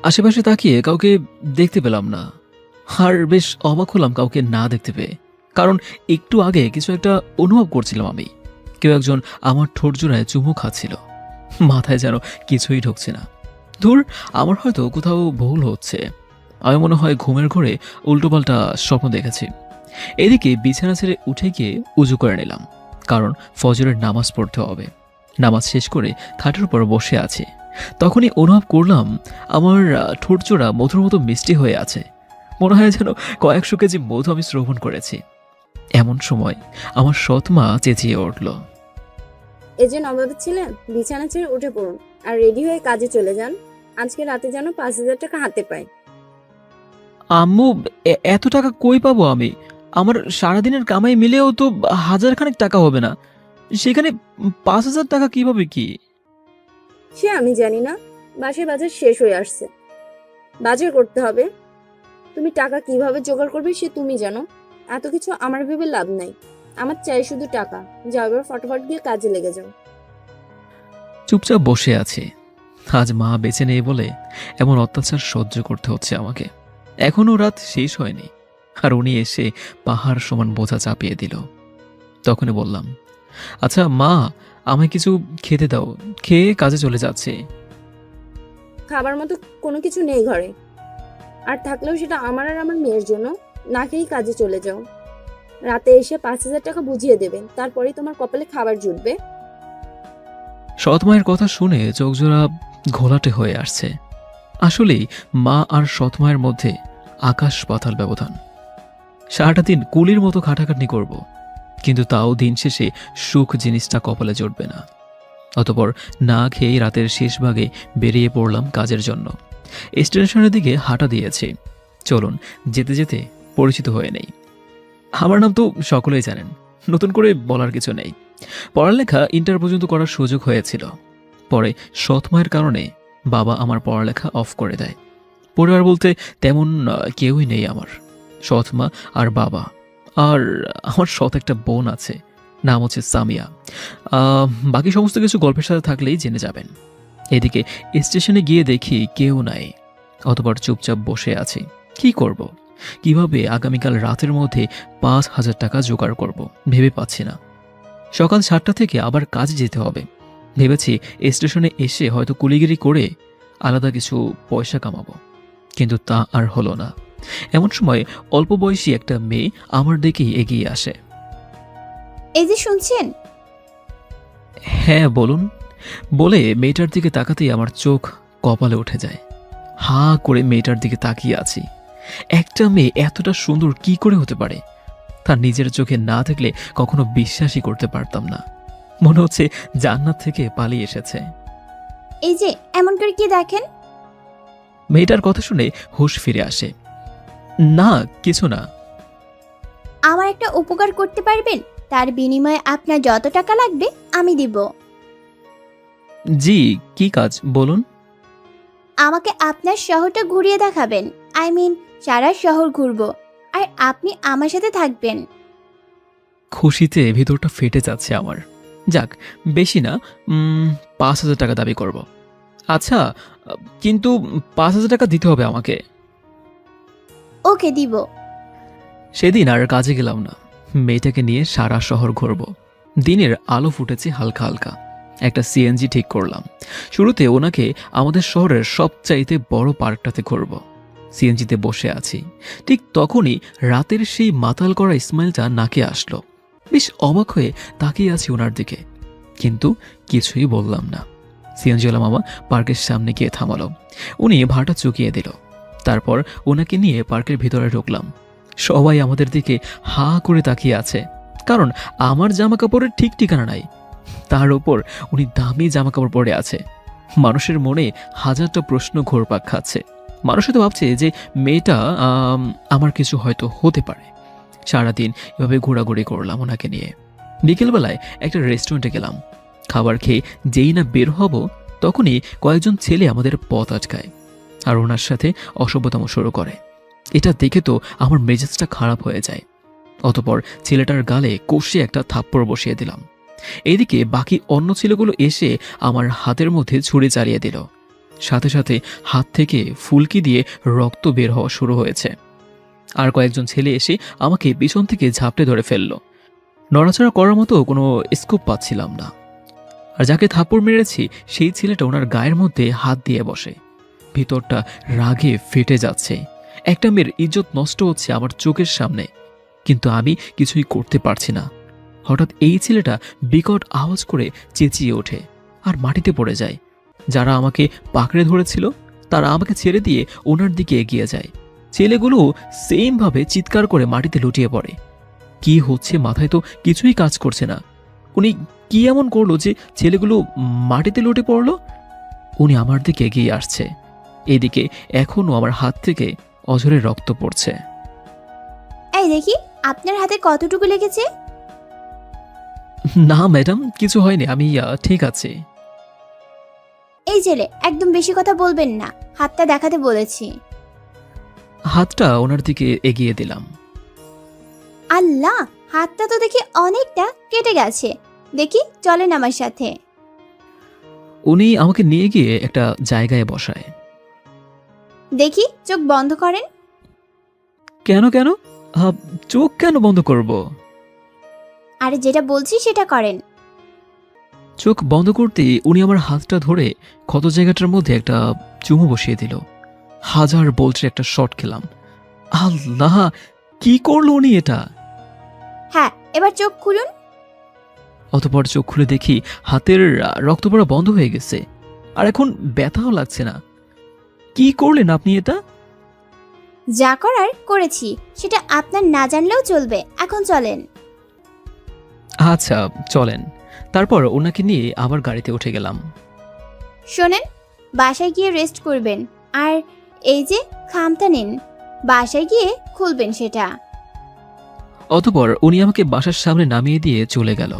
আশেপাশে তাকিয়ে কাউকে দেখতে পেলাম না। আর বেশ অবাক হলাম কাউকে না দেখতে পেয়ে। কারণ একটু আগে কিছু একটা অনুভব করছিলাম আমি। কেউ একজন আমার ঠোঁট জোড়ায় চুমু খাচ্ছিল। মাথায় যেন কিছুই ঢুকছে না। ধুর, আমার হয়তো কোথাও ভুল হচ্ছে। আমি মনে হয় ঘুমের ঘোরে উল্টোপাল্টা স্বপ্ন দেখেছি। এদিকে বিছানা ছেড়ে উঠে গিয়ে উজু করে নিলাম, কারণ ফজরের নামাজ পড়তে হবে। নামাজ শেষ করে খাটের উপর বসে আছি। তখনই অনুভব করলাম আমার ঠোঁটজোড়া মধুর মতো মিষ্টি হয়ে আছে। মনে হয় যেন কয়েকশো কেজি মধু আমি শ্রবণ করেছি। এমন সময় আমার সৎমা চেঁচিয়ে উঠল, এই যে নবাবে ছিলেন, বিছানা ছেড়ে উঠে পড়ুন আর রেডি হয়ে কাজে চলে যান। আজকে রাতে যেন 5,000 টাকা হাতে পাই। আম্মু, এত টাকা কই পাবো আমি? আমার সারাদিনের কামাই মিলেও তো হাজারখানেক টাকা হবে না। সেখানে 5,000 টাকা কিভাবে কি? সে আমি জানি না, বাসায় বাজার শেষ হয়ে আসছে, বাজার করতে হবে। তুমি টাকা কিভাবে জোগাড় করবে সে তুমি জানো। এত কিছু আমার ভেবে লাভ নাই। আমার চাই শুধু টাকা। যাও এবার ফটাফট গিয়ে কাজে লেগে যাও। চুপচাপ বসে আছি। আজ মা বেঁচে নেই বলে এমন অত্যাচার সহ্য করতে হচ্ছে আমাকে। এখনো রাত শেষ হয়নি, আর উনি এসে পাহাড় সমান বোঝা চাপিয়ে দিল। তখনই বললাম, আচ্ছা মা, আমায় কিছু খেতে দাও, খেয়ে কাজে চলে যাচ্ছে। খাবার মতো কোনো কিছু নেই ঘরে, আর থাকলেও সেটা আমার আর আমার মেয়ের জন্য। না খেয়েই কাজে চলে যাও। রাতে এসে 5,000 টাকা বুঝিয়ে দেবে, তারপরেই তোমার কপালে খাবার জুটবে। সৎমায়ের কথা শুনে চোখজোড়া ঘোলাটে হয়ে আসছে। আসলেই মা আর সৎমায়ের মধ্যে আকাশ পাতাল ব্যবধান। সারাটা দিন কুলির মতো খাটাখাটনি করব, কিন্তু তাও দিন শেষে সুখ জিনিসটা কপালে জুটবে না। অতপর না খেয়েই রাতের শেষ ভাগে বেরিয়ে পড়লাম কাজের জন্য। স্টেশনের দিকে হাঁটা দিয়েছি। চলুন যেতে যেতে পরিচিত হয়ে নেই। আমার নাম তো সকলেই জানেন, নতুন করে বলার কিছু নেই। পড়ালেখা ইন্টার পর্যন্ত করার সুযোগ হয়েছিল। পরে সৎমায়ের কারণে বাবা আমার পড়ালেখা অফ করে দেয়। পরিবার বলতে তেমন কেউই নেই আমার। সৎমা আর বাবা, আর আমার সৎ একটা বোন আছে, নাম হচ্ছে সামিয়া। বাকি সমস্ত কিছু গল্পের সাথে থাকলেই জেনে যাবেন। এদিকে স্টেশনে গিয়ে দেখি কেউ নাই। অতবার চুপচাপ বসে আছি। কি করব? কিভাবে আগামীকাল রাতের মধ্যে 5,000 টাকা জোগাড় করব ভেবে পাচ্ছি না। সকাল 7টা থেকে আবার কাজে যেতে হবে। ভেবেছি স্টেশনে এসে হয়তো কুলিগিরি করে আলাদা কিছু পয়সা কামাবো, কিন্তু তা আর হলো না। এমন সময় অল্প বয়সী একটা মেয়ে আমার দিকেই এগিয়ে আসে। এই যে শুনছেন, হ্যাঁ বলুন, বলে মেয়েটার দিকে তাকাতেই আমার চোখ কপালে উঠে যায়। হা করে মেয়েটার দিকে তাকিয়ে আছি। একটা মেয়ে এতটা সুন্দর কি করে হতে পারে? তার নিজের চোখে না দেখলে কখনো বিশ্বাসই করতে পারতাম না। মনে হচ্ছে জান্নাত থেকে পালিয়ে এসেছে। এই যে এমন করে কি দেখেন? মেয়েটার কথা শুনে হুঁশ ফিরে আসে। না, কিছু না। আমার একটা উপকার করতে পারবেন? তার বিনিময়ে আপনার যত টাকা লাগবে আমি দিব। জি, কি কাজ বলুন? আমাকে আপনার শহরটা ঘুরিয়ে দেখাবেন। আই মিন, সারা শহর ঘুরবো, আর আপনি আমার সাথে থাকবেন। খুশিতে ভিতরটা ফেটে যাচ্ছে আমার। যাক, বেশি না, 5,000 টাকা দাবি করব। আচ্ছা, কিন্তু 5,000 টাকা দিতে হবে আমাকে। ওকে, দিব। সেদিন আর কাজে গেলাম না। মেয়েটাকে নিয়ে সারা শহর ঘুরব। দিনের আলো ফুটেছে হালকা হালকা। একটা সিএনজি ঠিক করলাম। শুরুতে ওনাকে আমাদের শহরের সবচাইতে বড় পার্কটাতে ঘুরব। সিএনজিতে বসে আছি, ঠিক তখনই রাতের সেই মাতাল করা ইসমাইলটা নাকে আসলো। বেশ অবাক হয়ে তাকিয়ে আছি ওনার দিকে, কিন্তু কিছুই বললাম না। সিএনজিওয়ালা মামা পার্কের সামনে গিয়ে থামালো। উনি ভাড়াটা চুকিয়ে দিল। তারপর ওনাকে নিয়ে পার্কের ভিতরে ঢুকলাম। সবাই আমাদের দিকে হা করে তাকিয়ে আছে, কারণ আমার জামা কাপড়ের ঠিক ঠিকানা নাই। তার উপর উনি দামি জামা কাপড় পরে আছে। মানুষের মনে হাজারটা প্রশ্ন ঘুরপাক খাচ্ছে। মানুষ হয়তো ভাবছে যে মেয়েটা আমার কিছু হয়তো হতে পারে। সারাদিন এভাবে ঘোরাঘুরি করলাম ওনাকে নিয়ে। বিকেলবেলায় একটা রেস্টুরেন্টে গেলাম। খাবার খেয়ে যেই না বের হব, তখনই কয়েকজন ছেলে আমাদের পথ আটকায় আর ওনার সাথে অসভ্যতম শুরু করে। এটা দেখে তো আমার মেজাজটা খারাপ হয়ে যায়। অতপর ছেলেটার গালে কষে একটা থাপ্পড় বসিয়ে দিলাম। এইদিকে বাকি অন্য ছেলেগুলো এসে আমার হাতের মধ্যে ছুরি চালিয়ে দিল। সাথে সাথে হাত থেকে ফুলকি দিয়ে রক্ত বের হওয়া শুরু হয়েছে। আর কয়েকজন ছেলে এসে আমাকে পিছন থেকে ঝাপটে ধরে ফেলল। নড়াচড়া করার মতো কোনো স্কোপ পাচ্ছিলাম না। আর যাকে থাপ্পড় মেরেছি সেই ছেলেটা ওনার গায়ের মধ্যে হাত দিয়ে বসে। ভিতরটা রাগে ফেটে যাচ্ছে। একটা মেয়ের ইজ্জত নষ্ট হচ্ছে আমার চোখের সামনে, কিন্তু আমি কিছুই করতে পারছি না। হঠাৎ এই ছেলেটা বিকট আওয়াজ করে চেঁচিয়ে ওঠে আর মাটিতে পড়ে যায়। যারা আমাকে পাকড়ে ধরেছিল তারা আমাকে ছেড়ে দিয়ে ওনার দিকে এগিয়ে যায়। ছেলেগুলো সেমভাবে চিৎকার করে মাটিতে লুটিয়ে পড়ে। কি হচ্ছে মাথায় তো কিছুই কাজ করছে না। উনি কি এমন করলো যে ছেলেগুলো মাটিতে লুটে পড়লো? উনি আমার দিকে এগিয়ে আসছে। এদিকে এখনো আমার হাত থেকে অঝরে রক্ত পড়ছে। এই দেখি আপনার হাতে কতটুকু লেগেছে। না ম্যাডাম, কিছু হয়নি, আমি ঠিক আছি। এই ছেলে, একদম বেশি কথা বলবেন না, হাতটা দেখাতে বলেছি। হাতটা ওনার দিকে এগিয়ে দিলাম। আল্লাহ, হাতটা তো দেখি অনেকটা কেটে গেছে। দেখি চলেন আমার সাথে। উনি আমাকে নিয়ে গিয়ে একটা জায়গায় বসায়। দেখি চোখ বন্ধ করেন। কেন কেন? চোখ কেন বন্ধ করব? আরে যেটা বলছি সেটা করেন। চোখ বন্ধ করতেই উনি আমার হাতটা ধরে ক্ষত জায়গাটার মধ্যে একটা চুমু বসিয়ে দিল। 1000 বোল্টের একটা শট খেলাম। আল্লাহ, কি করলো উনি এটা? হ্যাঁ, এবার চোখ খুলুন। অতঃপর চোখ খুলে দেখি হাতের রক্ত পড়া বন্ধ হয়ে গেছে, আর এখন ব্যথাও লাগছে না। কি করলেন আপনি এটা? যা করার করেছি, সেটা আপনার না জানলেও চলবে। এখন চলেন। আচ্ছা চলেন। তারপর ওনাকে নিয়ে আবার গাড়িতে উঠে গেলাম। শোনেন, বাসায় গিয়ে রেস্ট করবেন। আর এই যে খামটা নিন, বাসায় গিয়ে খুলবেন সেটা। অতঃপর উনি আমাকে বাসার সামনে নামিয়ে দিয়ে চলে গেল।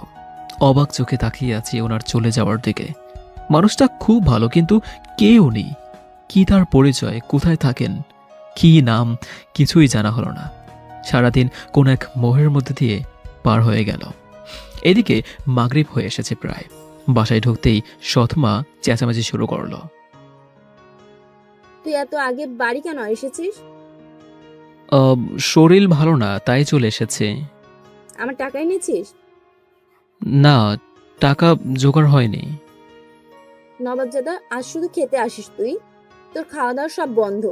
অবাক চোখে তাকিয়ে আছি ওনার চলে যাওয়ার দিকে। মানুষটা খুব ভালো, কিন্তু কে উনি? কি তার পরিচয়? কোথায় থাকেন? কি নাম? কিছুই জানা হলো না। সারাদিন কোন এক মোহের মধ্যে দিয়ে পার হয়ে গেল। এদিকে মাগরিব হয়ে এসেছে প্রায়। বাসায় ঢুকতেই সৎমা চেঁচামেচি শুরু করলো। তুই এত আগে বাড়ি কেন এসেছিস? শরীর ভালো না, তাই চলে এসেছে। আমার টাকাই নিয়েছিস? না, টাকা জোগাড় হয়নি। নবাবজাদা, আজ শুধু খেতে আসিস তুই? তোর খাওয়া দাওয়া সব বন্ধ।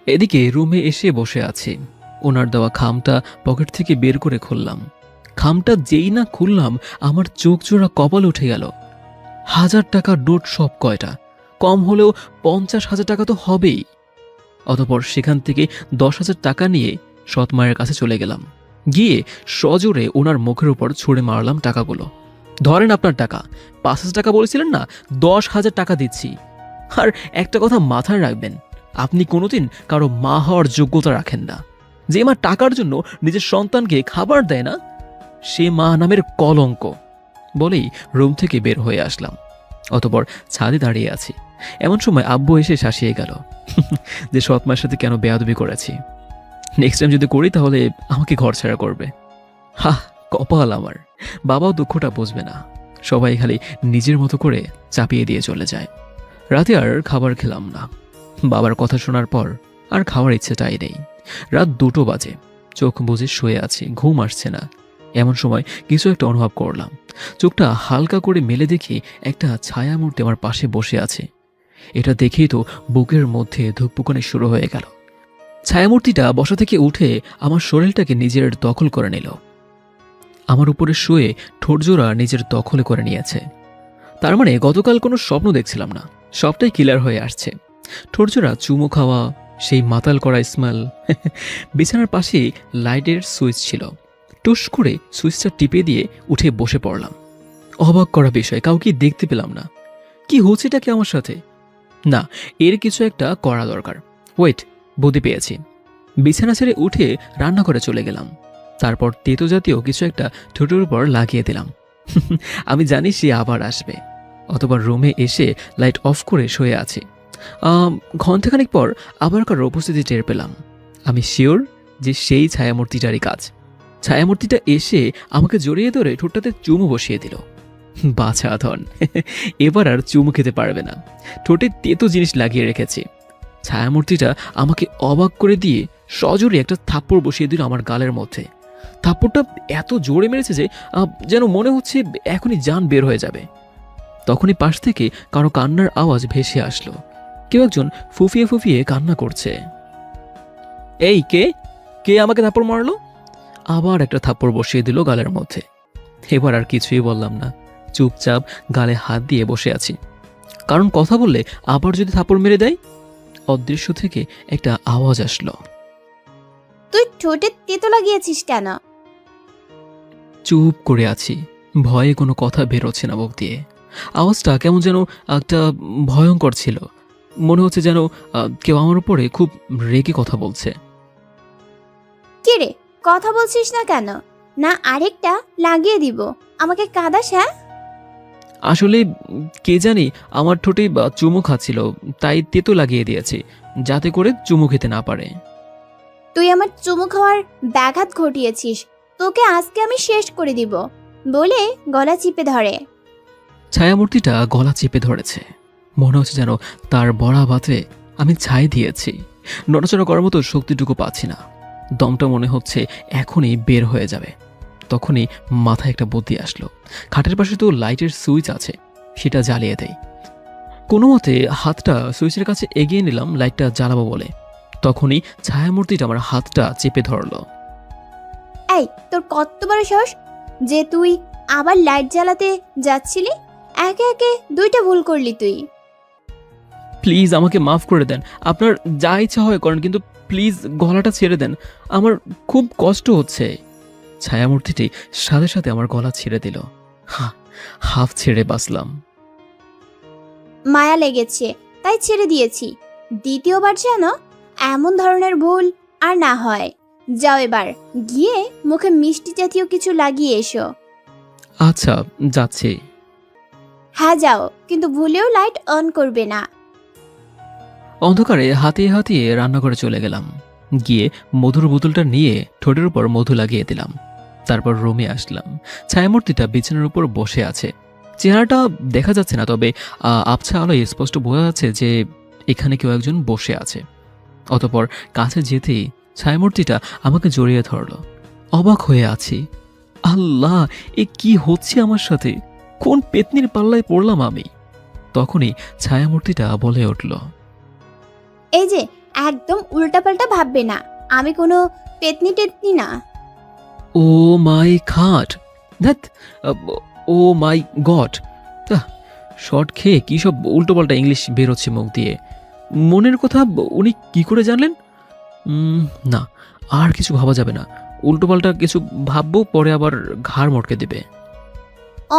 এদিকে রুমে এসে বসে আছি। ওনার দেওয়া খামটা পকেট থেকে বের করে খুললাম। খামটা যেই না খুললাম, আমার চোখ জোড়া কপাল উঠে গেল। 1000 টাকার নোট সব কয়টা? কম হলেও 50,000 টাকা তো হবেই। অতঃপর সেখান থেকে 10,000 টাকা নিয়ে সৎ মায়ের কাছে চলে গেলাম। গিয়ে সজোরে ওনার মুখের উপর ছুঁড়ে মারলাম টাকাগুলো। ধরেন আপনার টাকা। 5,000 টাকা বলেছিলেন না, 10,000 টাকা দিচ্ছি। আর একটা কথা মাথায় রাখবেন, আপনি কোনোদিন কারো মা হওয়ার যোগ্যতা রাখেন না। যে মা টাকার জন্য নিজের সন্তানকে খাবার দেয় না, সে মা নামের কলঙ্ক। বলেই রুম থেকে বের হয়ে আসলাম। অতঃপর ছাদে দাঁড়িয়ে আছি। এমন সময় আব্বু এসে শাসিয়ে গেল যে সৎ মায়ের সাথে কেন বেয়াদবি করেছি। নেক্সট টাইম যদি করি তাহলে আমাকে ঘর ছাড়া করবে। হা, কপাল আমার। বাবাও দুঃখটা বুঝবে না। সবাই খালি নিজের মতো করে চাপিয়ে দিয়ে চলে যায়। রাতে আর খাবার খেলাম না। বাবার কথা শোনার পর আর খাওয়ার ইচ্ছেটাই নেই। রাত 2টো বাজে। চোখ বুজে শুয়ে আছি, ঘুম আসছে না। এমন সময় কিছু একটা অনুভব করলাম। চোখটা হালকা করে মেলে দেখি একটা ছায়ামূর্তি আমার পাশে বসে আছে। এটা দেখেই তো বুকের মধ্যে ধুকপুকানি শুরু হয়ে গেল। ছায়ামূর্তিটা বসা থেকে উঠে আমার শরীরটাকে নিজের দখল করে নিল। আমার উপরে শুয়ে ঠোঁটজোড়া নিজের দখলে করে নিয়েছে। তার মানে গতকাল কোনো স্বপ্ন দেখছিলাম না, সবটাই ক্লিয়ার হয়ে আসছে। ঠোঁটজোড়া চুমু খাওয়া, সেই মাতাল করা স্মেল। বিছানার পাশে লাইটের সুইচ ছিল। টুস করে সুইচটা টিপে দিয়ে উঠে বসে পড়লাম। অবাক করা বিষয়, কাউকে দেখতে পেলাম না। কি হচ্ছেটা কি আমার সাথে? না, এর কিছু একটা করা দরকার। ওয়েট, বুদ্ধি পেয়েছি। বিছানা ছেড়ে উঠে রান্না করে চলে গেলাম। তারপর তেতো জাতীয় কিছু একটা ঠোঁটের উপর লাগিয়ে দিলাম। আমি জানি সে আবার আসবে। অতবার রুমে এসে লাইট অফ করে শুয়ে আছি। ঘণ্টাখানিক পর আবার কারো উপস্থিতি টের পেলাম। আমি শিওর যে সেই ছায়ামূর্তিটারই কাজ। ছায়ামূর্তিটা এসে আমাকে জড়িয়ে ধরে ঠোঁটটাতে চুমু বসিয়ে দিল। বাছা ধন। এবার আর চুমু খেতে পারবে না, ঠোঁটে তেতো জিনিস লাগিয়ে রেখেছি। ছায়ামূর্তিটা আমাকে অবাক করে দিয়ে সজোরে একটা থাপ্পড় বসিয়ে দিল আমার গালের মধ্যে। থাপ্পড়টা এত জোরে মেরেছে যে যেন মনে হচ্ছে এখনই জান বের হয়ে যাবে। তখনই পাশ থেকে কারো কান্নার আওয়াজ ভেসে আসলো। কেউ একজন ফুফিয়ে ফুফিয়ে কান্না করছে। এই কে কে আমাকে থাপ্পড় মারলো? আবার একটা থাপ্পড় বসিয়ে দিল গালের মধ্যে। এবার আর কিছুই বললাম না, চুপচাপ গালে হাত দিয়ে বসে আছি। কারণ কথা বললে আবার যদি থাপ্পড় মেরে দেয়। অদৃশ্য থেকে একটা আওয়াজ আসলো। তুই ঠোঁটে তেতো লাগিয়েছিস কেন? চুপ করে আছি, ভয়ে কোনো কথা বেরোচ্ছে না মুখ দিয়ে। আওয়াজটা কেমন যেন একটা ভয়ঙ্কর ছিল। মনে হচ্ছে যেন কেউ আমার উপরে খুব রেগে কথা বলছে। কে রে, কথা বলছিস না কেন? না আরেকটা লাগিয়ে দিব? আমাকে কাঁদাস? হ্যাঁ, আসলে কে জানি আমার ঠোঁটে চুমু খাচ্ছিল, তাই তেতো লাগিয়ে দিয়েছি যাতে করে চুমু খেতে না পারে। তুই আমার চুমু খাওয়ার ব্যাঘাত ঘটিয়েছিস। তোকে আজকে আমি শেষ করে দিব বলে গলা চিপে ধরে। ছায়ামূর্তিটা গলা চেপে ধরেছে। মনে হচ্ছে যেন তার বড়া ভাতে আমি ছাই দিয়েছি। নড়াচড়া করার মতো শক্তিটুকু পাচ্ছি না। দমটা মনে হচ্ছে এখনই বের হয়ে যাবে। তখনই মাথায় একটা বুদ্ধি আসলো। খাটের পাশে তো লাইটের সুইচ আছে, সেটা জ্বালিয়ে দেয়। কোনো মতে হাতটা সুইচের কাছে এগিয়ে নিলাম লাইটটা জ্বালাবো বলে। তখনই ছায়ামূর্তিটা আমার হাতটা চেপে ধরলো। এই, তোর কত বড় সাহস যে তুই আবার লাইট জ্বালাতে যাচ্ছিলি? একে একে দুইটা ভুল করলি তুই। প্লিজ আমাকে মাফ করে দেন। আপনার যা ইচ্ছা হয় করেন, কিন্তু প্লিজ গলাটা ছেড়ে দেন, আমার খুব কষ্ট হচ্ছে। ছায়ামূর্তিটি সাথে সাথে আমার গলা ছেড়ে দিল। হাফ ছেড়ে বাঁচলাম। মায়া লেগেছে তাই ছেড়ে দিয়েছি। দ্বিতীয়বার যেন এমন ধরনের ভুল আর না হয়। যাও এবার গিয়ে মুখে মিষ্টি জাতীয় কিছু লাগিয়ে এসো। আচ্ছা, যাচ্ছি। হ্যাঁ যাও, কিন্তু ভুলেও লাইট অন করবে না। অন্ধকারে হাতিয়ে হাতিয়ে রান্নাঘরে চলে গেলাম। গিয়ে মধুর বোতলটা নিয়ে ঠোঁটের উপর মধু লাগিয়ে দিলাম। তারপর রুমে আসলাম। ছায়ামূর্তিটা বিছানার উপর বসে আছে। চেহারাটা দেখা যাচ্ছে না, তবে আবছা আলোয় স্পষ্ট বোঝা যাচ্ছে যে এখানে কেউ একজন বসে আছে। অতঃপর কাছে যেতেই ছায়ামূর্তিটা আমাকে জড়িয়ে ধরলো। অবাক হয়ে আছি। আল্লাহ, এ কি হচ্ছে আমার সাথে? কোন পেতনির পাল্লায় পড়লাম আমি? তখনই ছায়ামূর্তিটা বলে উঠল, এই যে, একদম উল্টাপাল্টা ভাববে না। আমি কোনো পেতনি টেতনি না। ও মাই খাট ধ্যাত, ও মাই গড। শর্ট খেয়ে কী সব উল্টোপাল্টা ইংলিশ বেরোচ্ছে মুখ দিয়ে। মনের কথা উনি কি করে জানলেন? না, আর কিছু ভাবা যাবে না। উল্টোপাল্টা কিছু ভাববো, পরে আবার ঘাড় মটকে দেবে।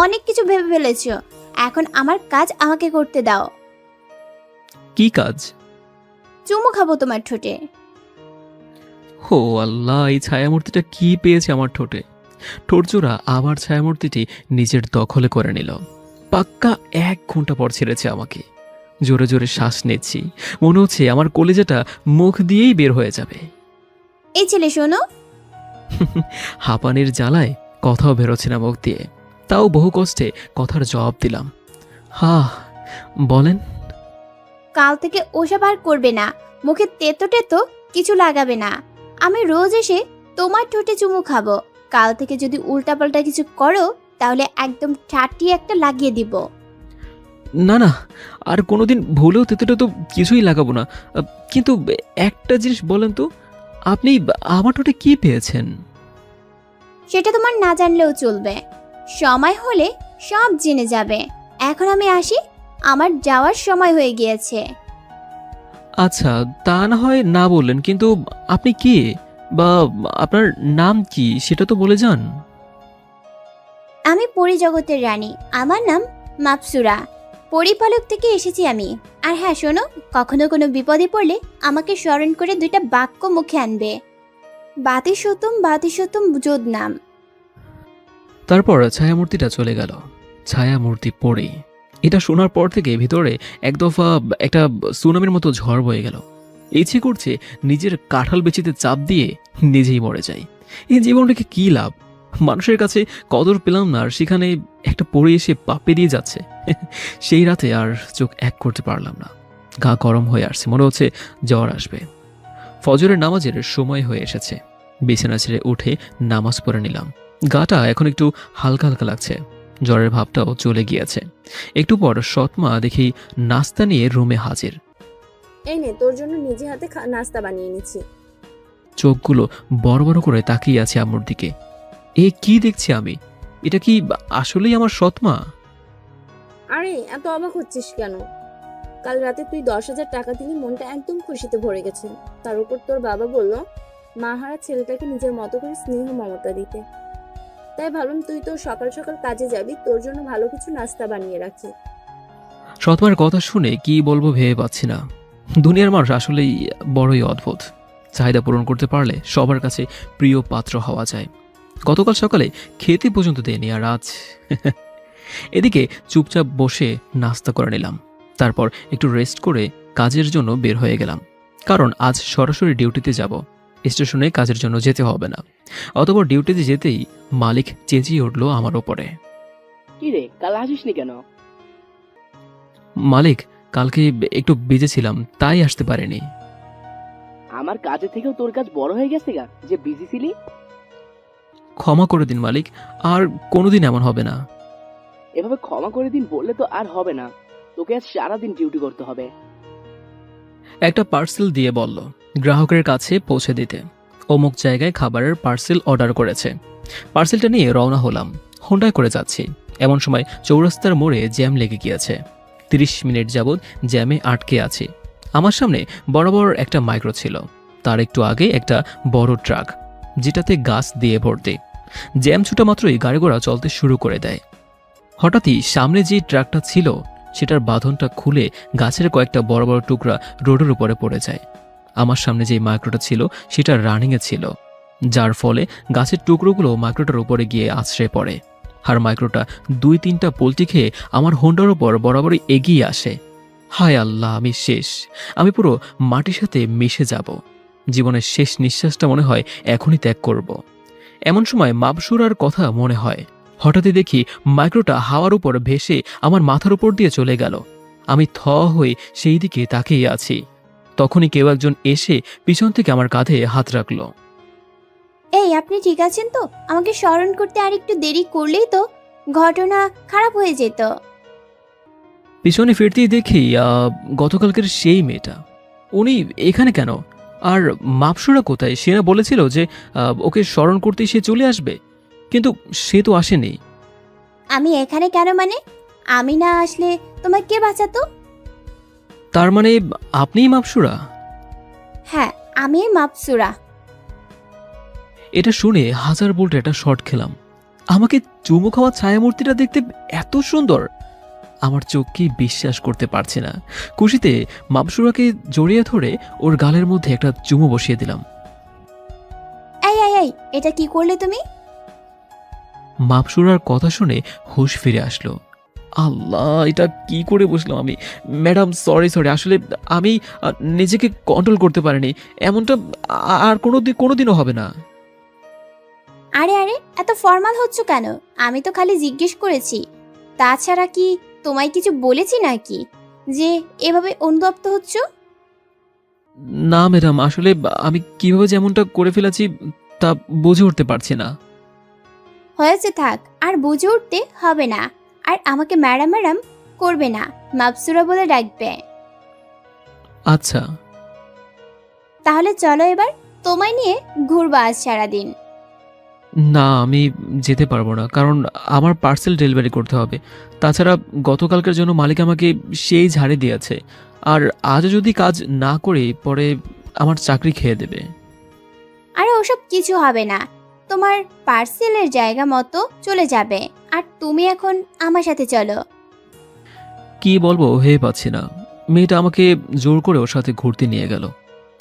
অনেক কিছু ভেবে ফেলেছ, এখন আমার কাজ আমাকে করতে দাও। কি কাজ? চুমু খাবো তোমার ঠোঁটে। ও আল্লাহ, এই ছায়ামূর্তিটা কি পেয়েছে আমার ঠোঁটে? ঠোঁটজোড়া আবার ছায়ামূর্তিটি নিজের দখলে করে নিল। পাক্কা 1 ঘন্টা পর ছেড়েছে আমাকে। জোরে জোরে শ্বাস নিচ্ছি, মনে হচ্ছে আমার কলিজাটা মুখ দিয়েই বের হয়ে যাবে। এই ছেলে শোনো। হাঁপানির জ্বালায় কথাও বেরোচ্ছে না মুখ দিয়ে, তাও বহু কষ্টে কথার জবাব দিলাম। বলেন। কাল থেকে ওসব আর করবে না। মুখে তেতো টেতো কিছু লাগাবে না। আমি রোজ এসে তোমার ঠোঁটে চুমু খাবো। কাল থেকে যদি উল্টাপাল্টা কিছু করো তাহলে একদম ঠাটিয়ে একটা লাগিয়ে দিব। না না, আর কোনোদিন ভুলেও তেতোটা তো কিছুই লাগাবো না। কিন্তু একটা জিনিস বলেন তো, আপনি আমার ঠোঁটে কি পেয়েছেন? সেটা তোমার না জানলেও চলবে। সময় হলে সব জেনে যাবে। এখন আমি আসি, আমার যাওয়ার সময় হয়ে গিয়েছে। আচ্ছা, তা না হয় না বললেন, কিন্তু আপনি কি বা আপনার নাম কি সেটা তো বলে যান। আমি পরিজগতের রানী। আমার নাম মাপসুরা। পরিপালক থেকে এসেছি আমি। আর হ্যাঁ শোনো, কখনো কোনো বিপদে পড়লে আমাকে স্মরণ করে 2টা বাক্য মুখে আনবে। বাতিসতম যোদ নাম। তারপর ছায়ামূর্তিটা চলে গেল। ছায়ামূর্তি পড়ে এটা শোনার পর থেকে ভিতরে এক দফা একটা সুনামির মতো ঝড় বয়ে গেল। ইচ্ছে করছে নিজের কাঁঠাল বেচিতে চাপ দিয়ে নিজেই মরে যাই। এই জীবনটাকে কি লাভ? মানুষের কাছে কদর পেলাম না, আর সেখানে একটা পড়ে এসে পা পেরিয়ে যাচ্ছে। সেই রাতে আর চোখ এক করতে পারলাম না। গা গরম হয়ে আসছে, মনে হচ্ছে জ্বর আসবে। ফজরের নামাজের সময় হয়ে এসেছে। বিছানা ছেড়ে উঠে নামাজ পড়ে নিলাম। গাটা এখন একটু হালকা হালকা লাগছে, জ্বরের ভাবটাও চলে গিয়েছে। একটু পর সৎমা দেখি নাস্তা নিয়ে রুমে হাজির। এই নে, তোর জন্য নিজে হাতে নাস্তা বানিয়ে নিচ্ছি। চোখগুলো বড় বড় করে তাকিয়ে আছে আম্মুর দিকে। এ কি দেখছি আমি? এটা কি আসলেই আমার সৎমা? আরে এত অবাক হচ্ছিস কেন? কাল রাতে তুই 10,000 টাকা দিলি, মনটা একদম খুশিতে ভরে গেছে। তার উপর তোর বাবা বলল মাহারা ছেলেটাকে নিজের মতো করে স্নেহ মমতা দিতে। তাই ভাবলাম তুই তো সকাল সকাল কাজে যাবি, তোর জন্য ভালো কিছু নাস্তা বানিয়ে রাখি। সৎমার কথা শুনে কি বলবো ভেবে পাচ্ছি না। দুনিয়ার মানুষ আসলেই বড়ই অদ্ভুত। চাহিদা পূরণ করতে পারলে সবার কাছে প্রিয় পাত্র হওয়া যায়। গতকাল সকালে খেতে পর্যন্ত দেয়নি, আর আজ এদিকে চুপচাপ বসে নাস্তা করে নিলাম। তারপর একটু রেস্ট করে কাজের জন্য বের হয়ে গেলাম, কারণ আজ সরাসরি ডিউটিতে যাব। স্টেশনে কাজের জন্য যেতে হবে না। অতঃপর ডিউটিতে যেতেই মালিক চেঁচিয়ে উঠল আমার ওপরে। কি রে, কাল আসিসনি কেন? মালিক, কালকে একটু বিজি ছিলাম, তাই আসতে পারিনি। আমার কাজের থেকেও তোর কাজ বড় হয়ে গেছে গা, যে বিজি ছিলি। ক্ষমা করে দিন মালিক, আর কোনোদিন এমন হবে না। এভাবে ক্ষমা করে দিন বললে তো আর হবে না, তোকে আজ সারাদিন ডিউটি করতে হবে। একটা পার্সেল দিয়ে বলল গ্রাহকের কাছে পৌঁছে দিতে। অমুক জায়গায় খাবারের পার্সেল অর্ডার করেছে। পার্সেলটা নিয়ে রওনা হলাম। হোন্ডায় করে যাচ্ছি, এমন সময় চৌরাস্তার মোড়ে জ্যাম লেগে গিয়েছে। 30 মিনিট যাবৎ জ্যামে আটকে আছি। আমার সামনে বরাবর একটা মাইক্রো ছিল, তার একটু আগে একটা বড় ট্রাক, যেটাতে গাছ দিয়ে ভর্তি। জ্যাম ছুটা মাত্রই গাড়ি ঘোড়া চলতে শুরু করে দেয়। হঠাৎই সামনে যে ট্রাকটা ছিল সেটার বাঁধনটা খুলে গাছের কয়েকটা বড় বড় টুকরা রোডের উপরে পড়ে যায়। আমার সামনে যে মাইক্রোটা ছিল সেটা রানিংয়ে ছিল, যার ফলে গাছের টুকরোগুলো মাইক্রোটার উপরে গিয়ে আছড়ে পড়ে। আর মাইক্রোটা 2-3টা পোল্টি খেয়ে আমার হোন্ডার উপর বরাবরই এগিয়ে আসে। হায় আল্লাহ, আমি শেষ। আমি পুরো মাটির সাথে মিশে যাব। জীবনের শেষ নিঃশ্বাসটা মনে হয় এখনই ত্যাগ করব। এমন সময় মাবসুরার কথা মনে হয়। হঠাৎই দেখি মাইক্রোটা হাওয়ার উপর ভেসে আমার মাথার উপর দিয়ে চলে গেল। আমি থ হয়ে সেই দিকে তাকিয়ে আছি। তখনই কেউ একজন এসে পিছন থেকে আমার কাঁধে হাত রাখল। এই, আপনি ঠিক আছেন তো? আমাকে স্মরণ করতে আর একটু দেরি করলেই তো ঘটনা খারাপ হয়ে যেত। পিছনে ফিরতেই দেখি গতকালকের সেই মেয়েটা। উনি এখানে কেন? আর মাপসুরা কোথায়? সে না বলেছিল যে ওকে স্মরণ করতেই সে চলে আসবে, কিন্তু সে তো আসেনি। আমি এখানে কেন মানে? আমি না আসলে তোমায় কে বাঁচাতো? তার মানে আপনিই মাপসুরা? হ্যাঁ, আমি মাপসুরা। এটা শুনে হাজার বোল্ট একটা শট খেলাম। আমাকে চুমু খাওয়া ছায়ামূর্তিটা দেখতে এত সুন্দর, আমার চোখকে বিশ্বাস করতে পারছি না। খুশিতে মাপসুরাকে জড়িয়ে ধরে ওর গালের মধ্যে একটা চুমু বসিয়ে দিলাম। এই এই এই, এটা কি করলে তুমি? মাপসুরার কথা শুনে হুঁশ ফিরে আসলো। আল্লাহ, এটা কি করে বসলাম আমি? ম্যাডাম, সরি, আসলে আমি নিজেকে কন্ট্রোল করতে পারিনি। এমনটা আর কোনোদিনও হবে না। আরে আরে, এত ফর্মাল হচ্ছ কেন? আমি তো খালি জিজ্ঞেস করেছি। তাছাড়া কি তোমায় কিছু বলেছি নাকি যে এভাবে অনুতপ্ত হচ্ছ? না ম্যাডাম, আসলে আমি কিভাবে যেমনটা করে ফেলেছি তা বুঝে উঠতে পারছি না। হয়েছে, থাক, আর বুঝে উঠতে হবে না। আর আমাকে ম্যাডাম ম্যাডাম করবে না, মাপসুরা বলে ডাকবে। আচ্ছা। তাহলে চলো এবার তোমায় নিয়ে ঘুরবা আজ সারাদিন। না, আমি যেতে পারবো না, কারণ আমার পার্সেল ডেলিভারি করতে হবে। তাছাড়া গতকালকের জন্য মালিক আমাকে সেই ঝাড়ে দিয়েছে, আর আজও যদি কাজ না করি পরে আমার চাকরি খেয়ে দেবে। আরে ওসব কিছু হবে না, তোমার পার্সেলের জায়গা মতো চলে যাবে। আর তুমি এখন আমার সাথে চলো। কি বলবো ভেবে পাচ্ছি না। মেয়েটা আমাকে জোর করে ওর সাথে ঘুরতে নিয়ে গেল,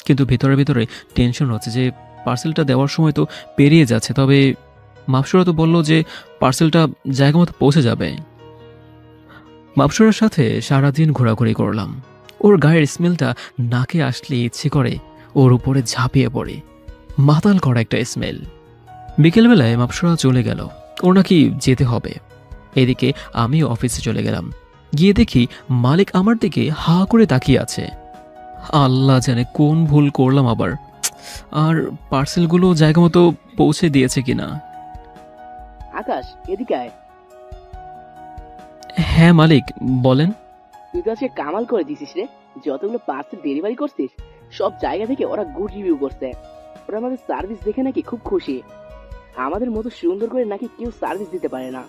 কিন্তু ভিতরে ভিতরে টেনশন হচ্ছে যে পার্সেলটা দেওয়ার সময় তো পেরিয়ে যাচ্ছে। তবে মাপসুরা তো বলল যে পার্সেলটা জায়গা মতো পৌঁছে যাবে। মাপসুরার সাথে সারাদিন ঘোরাঘুরি করলাম। ওর গায়ের স্মেলটা নাকে আসলে ইচ্ছে করে ওর উপরে ঝাঁপিয়ে পড়ে। মাতাল করা একটা স্মেল। বিকেলবেলায় মাপসরা চলে গেল, ওর নাকি যেতে হবে। এদিকে আমিও অফিসে চলে গেলাম। গিয়ে দেখি মালিক আমার দিকে হা করে তাকিয়ে আছে। আল্লাহ জানে কোন ভুল করলাম আবার, আর পার্সেলগুলো জায়গা মতো পৌঁছে দিয়েছে কিনা। আকাশ, এদিকে আয়। হ্যাঁ মালিক, বলেন। তুই তো আজকে কামাল করে দিছিস রে। যতগুলো পার্সেল ডেলিভারি করছিস সব জায়গা থেকে ওরা গুড রিভিউ করছে। ওরা আমাদের সার্ভিস দেখে নাকি খুব খুশি। আমাদের মতো সুন্দর করে নাকি কেউ সার্ভিস দিতে পারে না।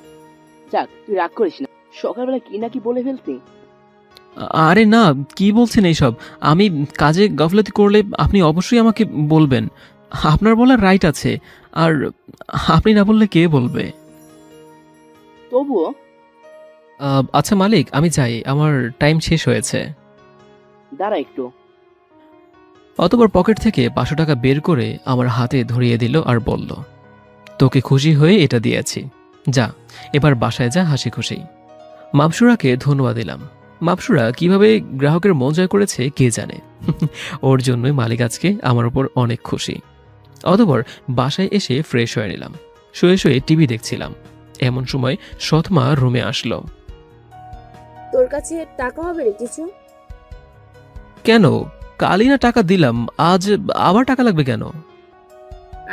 যাক, তুই রাগ করিস না। সকালবেলা কি নাকি বলে ফেলছি। আরে না, কি বলছেন এইসব? আমি কাজে গাফলতি করলে আপনি অবশ্যই আমাকে বলবেন। আপনার বলার রাইট আছে, আর আপনি না বললে কে বলবে? তবুও আচ্ছা মালিক, আমি যাই, আমার টাইম শেষ হয়েছে। দাঁড়া একটু। অতবার পকেট থেকে 500 টাকা বের করে আমার হাতে ধরিয়ে দিল আর বলল, তোকে খুশি হয়ে এটা দিয়েছি, যা এবার বাসায় যা হাসি খুশি। মাপসুরাকে ধন্যবাদ দিলাম। মাপসুরা কিভাবে গ্রাহকের মন জয় করেছে কে জানে। ওর জন্যই মালিক আজকে আমার উপর অনেক খুশি। অতঃপর বাসায় এসে ফ্রেশ হয়ে নিলাম। শুয়ে শুয়ে টিভি দেখছিলাম। এমন সময় সৎমা রুমে আসলো। তোর কাছে টাকা হবে রে কিছু? কেন? কালই না টাকা দিলাম, আজ আবার টাকা লাগবে কেন?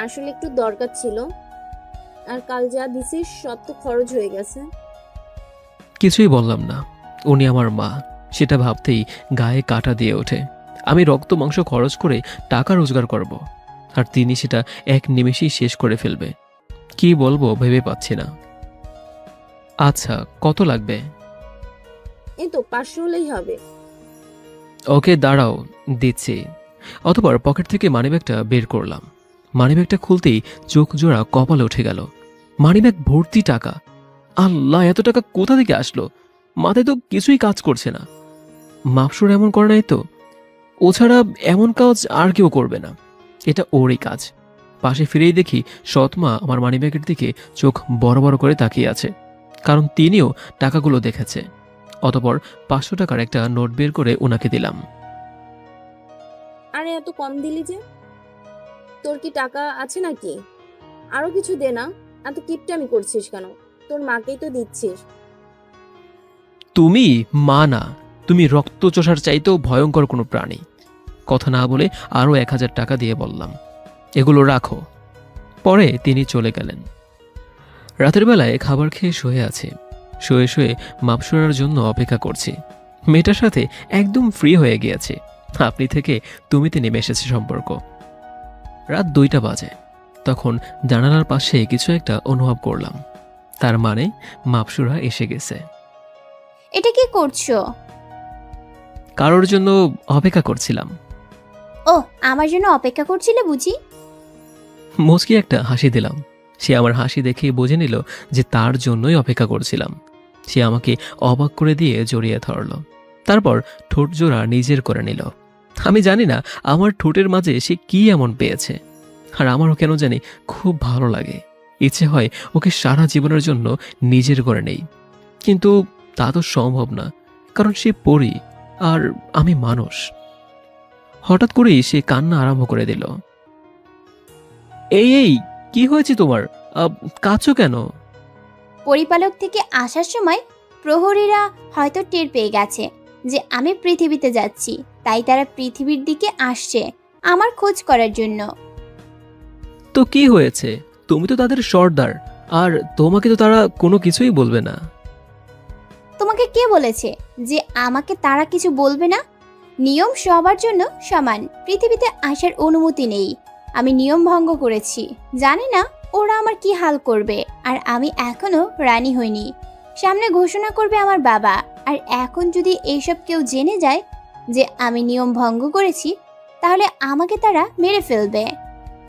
আসলে একটু দরকার ছিল, আর কাল যা দিছিস সব তো খরচ হয়ে গেছে। কিছুই বললাম না। উনি আমার মা, সেটা ভাবতেই গায়ে কাঁটা দিয়ে ওঠে। আমি রক্ত মাংস খরচ করে টাকা রোজগার করব, আর তিনি সেটা এক নিমেষেই শেষ করে ফেলবে। কি বলবো ভেবে পাচ্ছি না। আচ্ছা, কত লাগবে? এই তো 500 হলেই হবে। ওকে দাঁড়াও, দিচ্ছি। অতঃপর পকেট থেকে মানিব্যাগটা বের করলাম। মানিব্যাগটা খুলতেই চোখ জোড়া কপালে উঠে গেল। মানিব্যাগ ভর্তি টাকা। আল্লাহ, এত টাকা কোথা থেকে আসলো? মাথায় তো কিছুই কাজ করছে না। মাপসুর এমন করে নাই তো? ও ছাড়া এমন কাজ আর কেউ করবে না। এটা ওরই কাজ। পাশে ফিরেই দেখি সৎমা আমার মানিব্যাগের দিকে চোখ বড় বড় করে তাকিয়ে আছে, কারণ তিনিও টাকাগুলো দেখেছে। অতঃপর 500 টাকার একটা নোট বের করে ওনাকে দিলাম। আরে এত কম দিলি যে? তোর কি টাকা আছে নাকি? আরো কিছু দে না, এত কিপটামি করছিস কেন? তোর মাকেই তো দিচ্ছিস। তুমি মা না, তুমি রক্তচোষার চাইতেও ভয়ঙ্কর কোনো প্রাণী। কথা না বলে আরও 1000 টাকা দিয়ে বললাম, এগুলো রাখো। পরে তিনি চলে গেলেন। রাতের বেলায় খাবার খেয়ে শুয়ে আছি। শুয়ে শুয়ে মাপসুরার জন্য অপেক্ষা করছি। মেয়েটার সাথে একদম ফ্রি হয়ে গিয়েছে। আপনি থেকে তুমিতে নেমে এসেছে সম্পর্ক। রাত 2টা বাজে। তখন জানালার পাশে কিছু একটা অনুভব করলাম। তার মানে মাপসুরা এসে গেছে। এটা কি করছো? কারোর জন্য অপেক্ষা করছিলাম। ও, আমার জন্য অপেক্ষা করছিলে বুঝি? মুচকি একটা হাসি দিলাম। সে আমার হাসি দেখে বুঝে নিল যে তার জন্যই অপেক্ষা করছিলাম। সে আমাকে অবাক করে দিয়ে জড়িয়ে ধরল। তারপর ঠোঁট জোড়া নিজের করে নিল। আমি জানি না আমার ঠোঁটের মাঝে সে কি এমন পেয়েছে, আর আমারও কেন জানি খুব ভালো লাগে। ইচ্ছে হয় ওকে সারা জীবনের জন্য নিজের করে নেই, কিন্তু তা তো সম্ভব না, কারণ সে পরী আর আমি মানুষ। হঠাৎ করেই সে কান্না আরম্ভ করে দিল। এই এই, কি হয়েছে তোমার? কাঁদছো কেন? পরিপালক থেকে আসার সময় প্রহরীরা হয়তো টের পেয়ে গেছে যে আমি পৃথিবীতে যাচ্ছি, তাই তারা পৃথিবীর দিকে আসছে আমার খোঁজ করার জন্য। তো কি হয়েছে? তুমি তো তাদের সর্দার, আর তোমাকে তো তারা কোনো কিছুই বলবে না। তোমাকে কে বলেছে যে আমাকে তারা কিছু বলবে না? নিয়ম সবার জন্য সমান। পৃথিবীতে আসার অনুমতি নেই। আমি নিয়ম ভঙ্গ করেছি। জানি না ওরা আমার কি হাল করবে, আর আমি এখনো রানী হইনি। সামনে ঘোষণা করবে আমার বাবা, আর এখন যদি এইসব কেউ জেনে যায় যে আমি নিয়ম ভঙ্গ করেছি, তাহলে আমাকে তারা মেরে ফেলবে।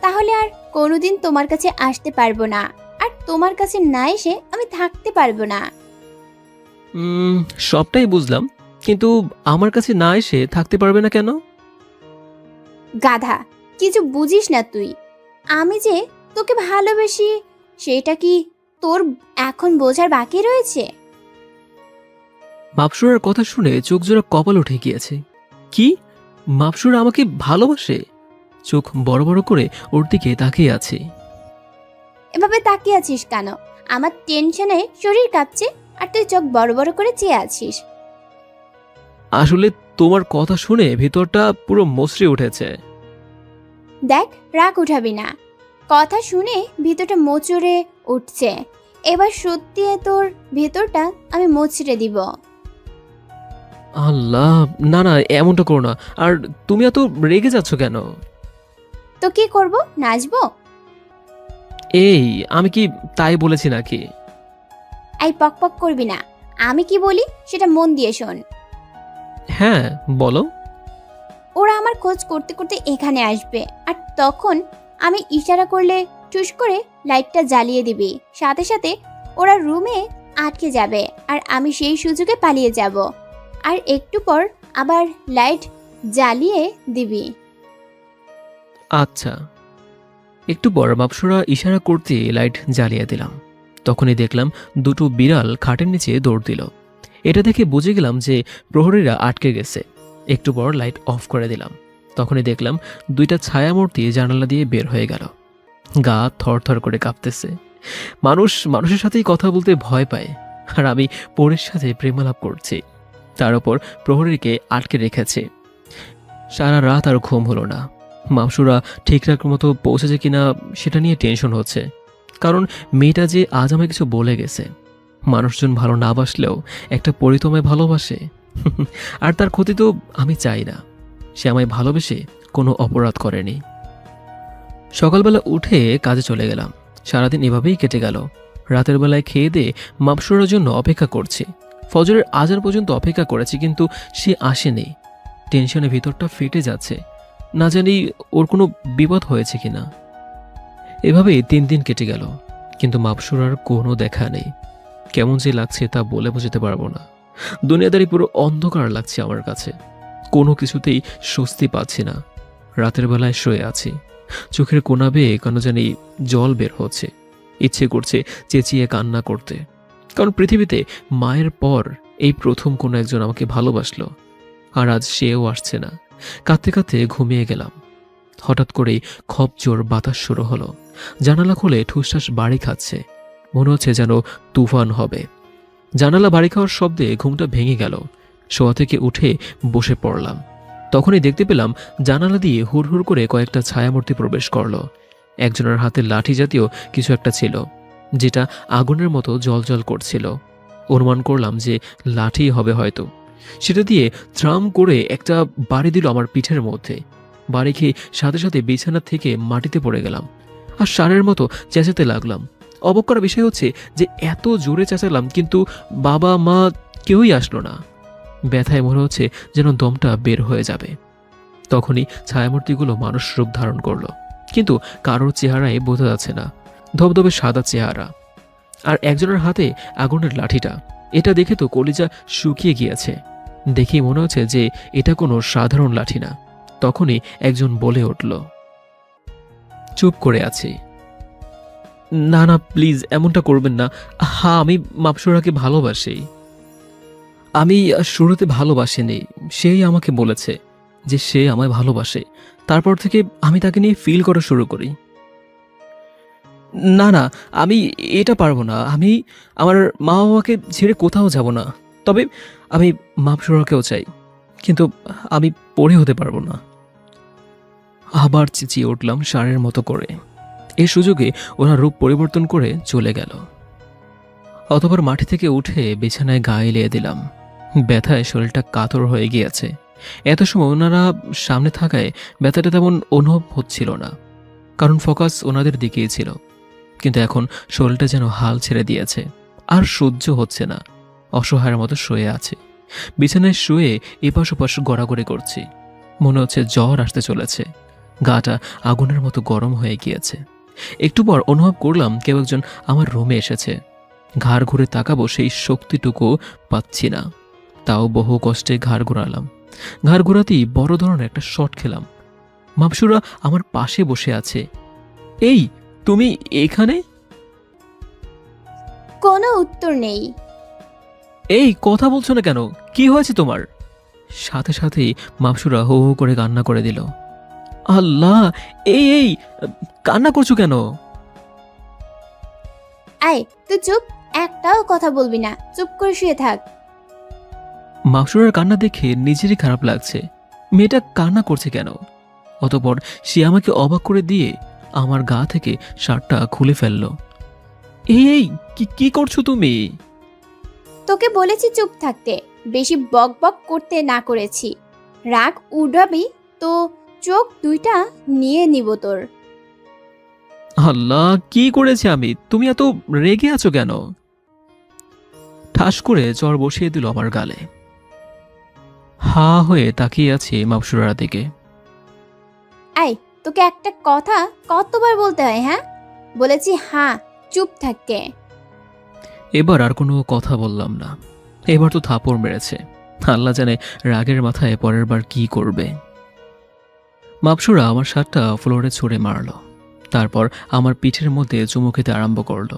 তাহলে আর কোনোদিন তোমার কাছে আসতে পারবো না, আর তোমার কাছে না এসে আমি থাকতে পারবো না। সবটাই বুঝলাম, কিন্তু আমার কাছে না এসে থাকতে পারবে না কেন? গাধা, কিছু বুঝিস না তুই। আমি যে তোকে ভালোবাসি, সেটা কি তোর এখন বোঝার বাকি রয়েছে? মাপসুরার কথা শুনে চোখ জোড়া কপাল উঠে গিয়েছে। কি? মাপসুরা আমাকে ভালোবাসে? চোখ বড় বড় করে ওর দিকে তাকিয়ে আছে। এভাবে তাকিয়ে আছিস কেন? আমার টেনশনে শরীর কাঁপছে আর তুই চোখ বড় বড় করে চেয়ে আছিস। আসলে তোমার কথা শুনে ভিতরটা পুরো মসৃ উঠেছে। দেখ, রাগ উঠাবি না। কথা শুনে ভিতরটা মোচড়ে উঠছে। এবার সত্যি তোর ভেতরটা আমি মোচড়ে দিব। আল্লাহ, না না, এমনটা করো না। আর তুমি এত রেগে যাচ্ছ কেন? তো কি করব? নাচবো? এই, আমি কি তাই বলেছি নাকি? এই পক পক করবি না। আমি কি বলি সেটা মন দিয়ে শোন। হ্যাঁ, বলো। ওরা আমার খোঁজ করতে করতে এখানে আসবে, আর তখন আমি ইশারা করলে টুস করে লাইটটা জ্বালিয়ে দিবি। সাথে সাথে ওরা রুমে আটকে যাবে আর আমি সেই সুযোগে পালিয়ে যাব। আর একটু পর আবার লাইট জ্বালিয়ে দিবি। আচ্ছা। একটু পর মাপসুরা ইশারা করতে লাইট জ্বালিয়ে দিলাম। তখনই দেখলাম দুটো বিড়াল খাটের নিচে দৌড় দিল। এটা দেখে বুঝে গেলাম যে প্রহরীরা আটকে গেছে। একটু পর লাইট অফ করে দিলাম। তখনই দেখলাম দুইটা ছায়ামূর্তি জানালা দিয়ে বের হয়ে গেল। গা থরথর করে কাঁপতেছে। মানুষের সাথেই কথা বলতে ভয় পায়, আর আমি পরের সাথে প্রেমালাপ করছি। তার উপর প্রহরীকে আটকে রেখেছে। সারা রাত আর ঘুম হলো না। মাপসুরা ঠিকঠাক মতো পৌঁছেছে কিনা সেটা নিয়ে টেনশন হচ্ছে। কারণ মেয়েটা যে আজ আমায় কিছু বলে গেছে। মানুষজন ভালো না বাসলেও একটা পরি তো আমায় ভালোবাসে, আর তার ক্ষতি তো আমি চাই না। সে আমায় ভালোবেসে কোনো অপরাধ করেনি। সকালবেলা উঠে কাজে চলে গেলাম। সারাদিন এভাবেই কেটে গেল। রাতের বেলায় খেয়ে দিয়ে মাপসুরার জন্য অপেক্ষা করছি। ফজরের আজান পর্যন্ত অপেক্ষা করেছি, কিন্তু সে আসেনি। টেনশনে ভিতরটা ফেটে যাচ্ছে। না জানি ওর কোনো বিপদ হয়েছে কিনা। এভাবেই 3 দিন কেটে গেল, কিন্তু মাপসুরার কোনো দেখা নেই। কেমন যে লাগছে তা বলে বোঝাতে পারবো না। দুনিয়াদারি পুরো অন্ধকার লাগছে আমার কাছে। কোনো কিছুতেই স্বস্তি পাচ্ছি না। রাতের বেলায় শুয়ে আছি, চোখের কোনা বেয়ে কেন জানি জল বের হচ্ছে। ইচ্ছে করছে চেঁচিয়ে কান্না করতে, কারণ পৃথিবীতে মায়ের পর এই প্রথম কোনো একজন আমাকে ভালোবাসলো, আর আজ সেও আসছে না। কাঁদতে কাঁদতে ঘুমিয়ে গেলাম। হঠাৎ করেই খপ জোর বাতাস শুরু হলো। জানালা খুলে ঠুসঠাস বাড়ি খাচ্ছে। মনে হচ্ছে যেন তুফান হবে। জানালা বাড়ি খাওয়ার শব্দে ঘুমটা ভেঙে গেল। শোয়া থেকে উঠে বসে পড়লাম। তখনই দেখতে পেলাম জানালা দিয়ে হুড় হুড় করে কয়েকটা ছায়ামূর্তি প্রবেশ করলো। একজনের হাতে লাঠি জাতীয় কিছু একটা ছিল, যেটা আগুনের মতো জ্বলজ্বল করছিল। অনুমান করলাম যে লাঠি হবে হয়তো। সেটা দিয়ে ত্রাম করে একটা বাড়ি দিল আমার পিঠের মধ্যে। বাড়ি খেয়ে সাথে সাথে বিছানা থেকে মাটিতে পড়ে গেলাম, আর সারের মতো চেঁচাতে লাগলাম। অবাক করা বিষয় হচ্ছে যে এত জোরে চেঁচালাম, কিন্তু বাবা মা কেউই আসলো না। ব্যথায় মনে হচ্ছে যেন দমটা বের হয়ে যাবে। তখনই ছায়ামূর্তিগুলো মানুষ রূপ ধারণ করলো, কিন্তু কারোর চেহারায় বোঝা যাচ্ছে না। ধবধবে সাদা চেহারা, আর একজনের হাতে আগুনের লাঠিটা। এটা দেখে তো কলিজা শুকিয়ে গিয়েছে। দেখেই মনে হচ্ছে যে এটা কোনো সাধারণ লাঠি না। তখনই একজন বলে উঠল, চুপ করে আছি। না না, প্লিজ এমনটা করবেন না। হ্যাঁ, আমি মাপসুরাকে ভালোবাসি। আমি শুরুতে ভালোবাসিনি, সেই আমাকে বলেছে যে সে আমায় ভালোবাসে। তারপর থেকে আমি তাকে নিয়ে ফিল করা শুরু করি। না না, আমি এটা পারবো না। আমি আমার মা বাবাকে ছেড়ে কোথাও যাব না। তবে আমি মাপসুরাকেও চাই, কিন্তু আমি পরে হতে পারবো না। আবার চেঁচিয়ে উঠলাম ষাঁড়ের মতো করে। এই সুযোগে ওরা রূপ পরিবর্তন করে চলে গেল। অতঃপর মাটি থেকে উঠে বিছানায় গা এলিয়ে দিলাম। ব্যথায় শরীরটা কাতর হয়ে গিয়েছে। এত সময় ওনারা সামনে থাকায় ব্যথাটা তেমন অনুভব হচ্ছিল না, কারণ ফোকাস ওনাদের দিকেই ছিল। কিন্তু এখন শরীরটা যেন হাল ছেড়ে দিয়েছে, আর সহ্য হচ্ছে না। অসহায়ের মতো শুয়ে আছে। বিছানায় শুয়ে এপাশ ওপাশ গড়াগড়ি করছি। মনে হচ্ছে জ্বর আসতে চলেছে। গাটা আগুনের মতো গরম হয়ে গিয়েছে। একটু পর অনুভব করলাম কেউ একজন আমার রুমে এসেছে। ঘাড় ঘুরে তাকাবো সেই শক্তিটুকু পাচ্ছি না। তাও বহু কষ্টে ঘাড় ঘোরালাম। ঘাড় ঘোরাতেই বড় ধরনের একটা শট খেলাম। মাপসুরা আমার পাশে বসে আছে। এই, তুমি এখানে? কোনো উত্তর নেই। এই, কথা বলছো না কেন? কি হয়েছে তোমার? সাথে সাথেই মাপসুরা হো হো করে কান্না করে দিল। আল্লাহ, এই এই কান্না করছো কেন? আয় তুই চুপ, একটাও কথা বলবি না, চুপ করে শুয়ে থাক। মাকসুরার কান্না দেখে নিজেরই খারাপ লাগছে। মেয়েটা কান্না করছে কেন? অতঃপর সে আমাকে অবাক করে দিয়ে আমার গা থেকে শার্টটা খুলে ফেলল। এই কি করছো তুমি? তোকে বলেছি চুপ থাকতে, বেশি বক বক করতে না করেছি। রাগ উড়াবি তো চোখ দুইটা নিয়ে নিব তোর। আল্লাহ, কি করেছি আমি? তুমি এত রেগে আছো কেন? ঠাস করে চড় বসিয়ে দিল আমার গালে। হা হয়ে তাকিয়ে আছি মাকসুরার দিকে। আয় তোকে একটা কথা কতবার বলতে হয়, হ্যাঁ? বলেছি হ্যাঁ, চুপ থাকতে। এবার আর কোনো কথা বললাম না। এবার তো থাপড় মেরেছে। আল্লাহ জানে রাগের মাথায় পরের বার কি করবে। মাপসুরা আমার শার্টটা ফ্লোরে ছুঁড়ে মারল। তারপর আমার পিঠের মধ্যে চুমু খেতে আরম্ভ করলো।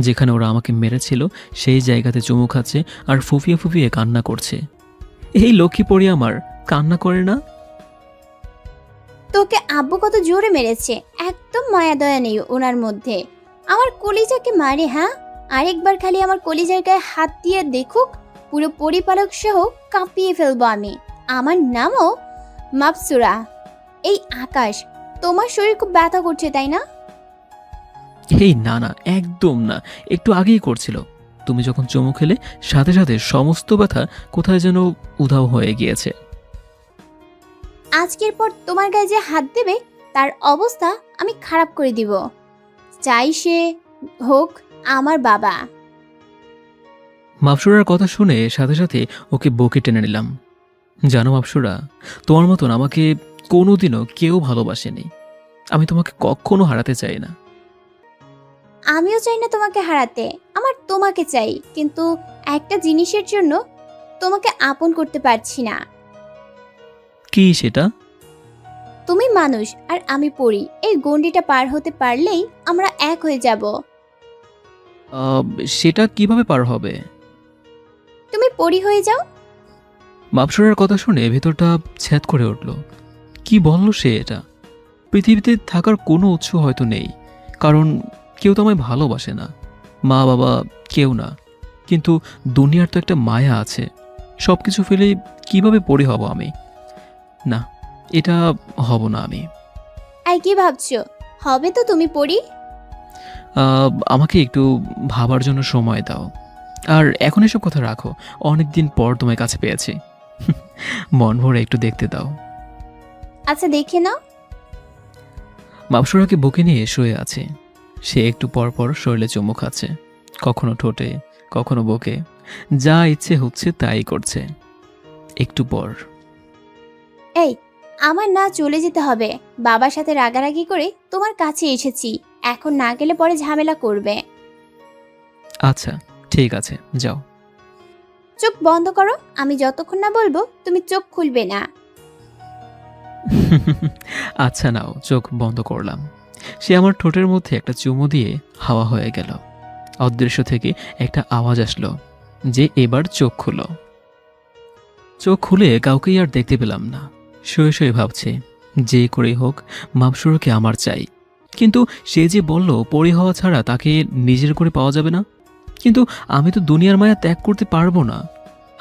যেখানে ওরা আমাকে মেরেছিল সেই জায়গাতে চুমু খাচ্ছে আর ফুফিয়ে ফুফিয়ে কান্না করছে। এই লক্ষ্মী পরি আমার কান্না করে না? তোকে আব্বু কত জোরে মেরেছে, একদম মায়া দয়া নেই ওনার মধ্যে। আমার কলিজাকে মারে, হ্যাঁ? আরেকবার খালি আমার কলিজার গায়ে হাত দিয়ে দেখুক, পুরো পরিপালক সহ কাঁপিয়ে ফেলবো আমি। আমার নামও মাপসুরা। এই আকাশ, তোমার শরীর খুব ব্যথা করছে তাই না? এই না না, একদম না। একটু আগেই করছিল। তুমি যখন চুমু খেলে সাথে সাথে সমস্ত ব্যথা কোথায় যেন উধাও হয়ে গিয়েছে। আজকের পর তোমার গায়ে যে হাত দেবে তার অবস্থা আমি খারাপ করে দিব, চাই সে হোক আমার বাবা। মাপসুরার কথা শুনে সাথে সাথে ওকে বুকে টেনে নিলাম। জানো মাপসুরা, তোমার মতন আমাকে কোনোদিনও কেউ ভালোবাসেনি। আমি তোমাকে কখনো হারাতে চাই না। আমিও চাই না তোমাকে হারাতে, আমার তোমাকে চাই, কিন্তু একটা জিনিসের জন্য তোমাকে আপন করতে পারছি না। কি সেটা? তুমি মানুষ আর আমি পড়ি, এই গণ্ডিটা পার হতে পারলেই আমরা এক হয়ে যাব। আহ, সেটা কিভাবে পার হবে? তুমি পড়ি হয়ে যাও। মাপসুরার কথা শুনে ভেতরটা ছ্যাদ করে উঠল। কি বলল সে এটা? পৃথিবীতে থাকার কোনো উৎস হয়তো নেই, কারণ কেউ তো আমায় ভালোবাসে না। মা বাবা কেউ না, কিন্তু দুনিয়ার তো একটা মায়া আছে। সব কিছু ফেলে কিভাবে পড়ে হব আমি? না, এটা হব না আমি। আই কি ভাবছো, হবে তো তুমি পড়ি। আমাকে একটু ভাবার জন্য সময় দাও। আর এখন এসব কথা রাখো, অনেকদিন পর তোমার কাছে পেয়েছি। মন ভরে একটু দেখতে দাও। আচ্ছা দেখে নাও। মাপসুরাকে বুকে নিয়ে শুয়ে আছে। সে একটু পর পর শরীরে চুমু খাচ্ছে, কখনো ঠোঁটে, কখনো বুকে। যা ইচ্ছে হচ্ছে তাই করছে। একটু পর এই, আমার না চলে যেতে হবে, বাবার সাথে রাগারাগি করে তোমার কাছে এসেছি, এখন না গেলে পরে ঝামেলা করবে। আচ্ছা ঠিক আছে, যাও। চোখ বন্ধ করো, আমি যতক্ষণ না বলবো তুমি চোখ খুলবে না। আচ্ছা নাও, চোখ বন্ধ করলাম। সে আমার ঠোঁটের মধ্যে একটা চুমু দিয়ে হাওয়া হয়ে গেল। অদৃশ্য থেকে একটা আওয়াজ আসলো যে এবার চোখ খুলো। চোখ খুলে কাউকেই আর দেখতে পেলাম না। শুয়ে শুয়ে ভাবছি, যে করেই হোক মাপসুরকে আমার চাই। কিন্তু সে যে বলল পরি হওয়া ছাড়া তাকে নিজের করে পাওয়া যাবে না। কিন্তু আমি তো দুনিয়ার মায়া ত্যাগ করতে পারবো না।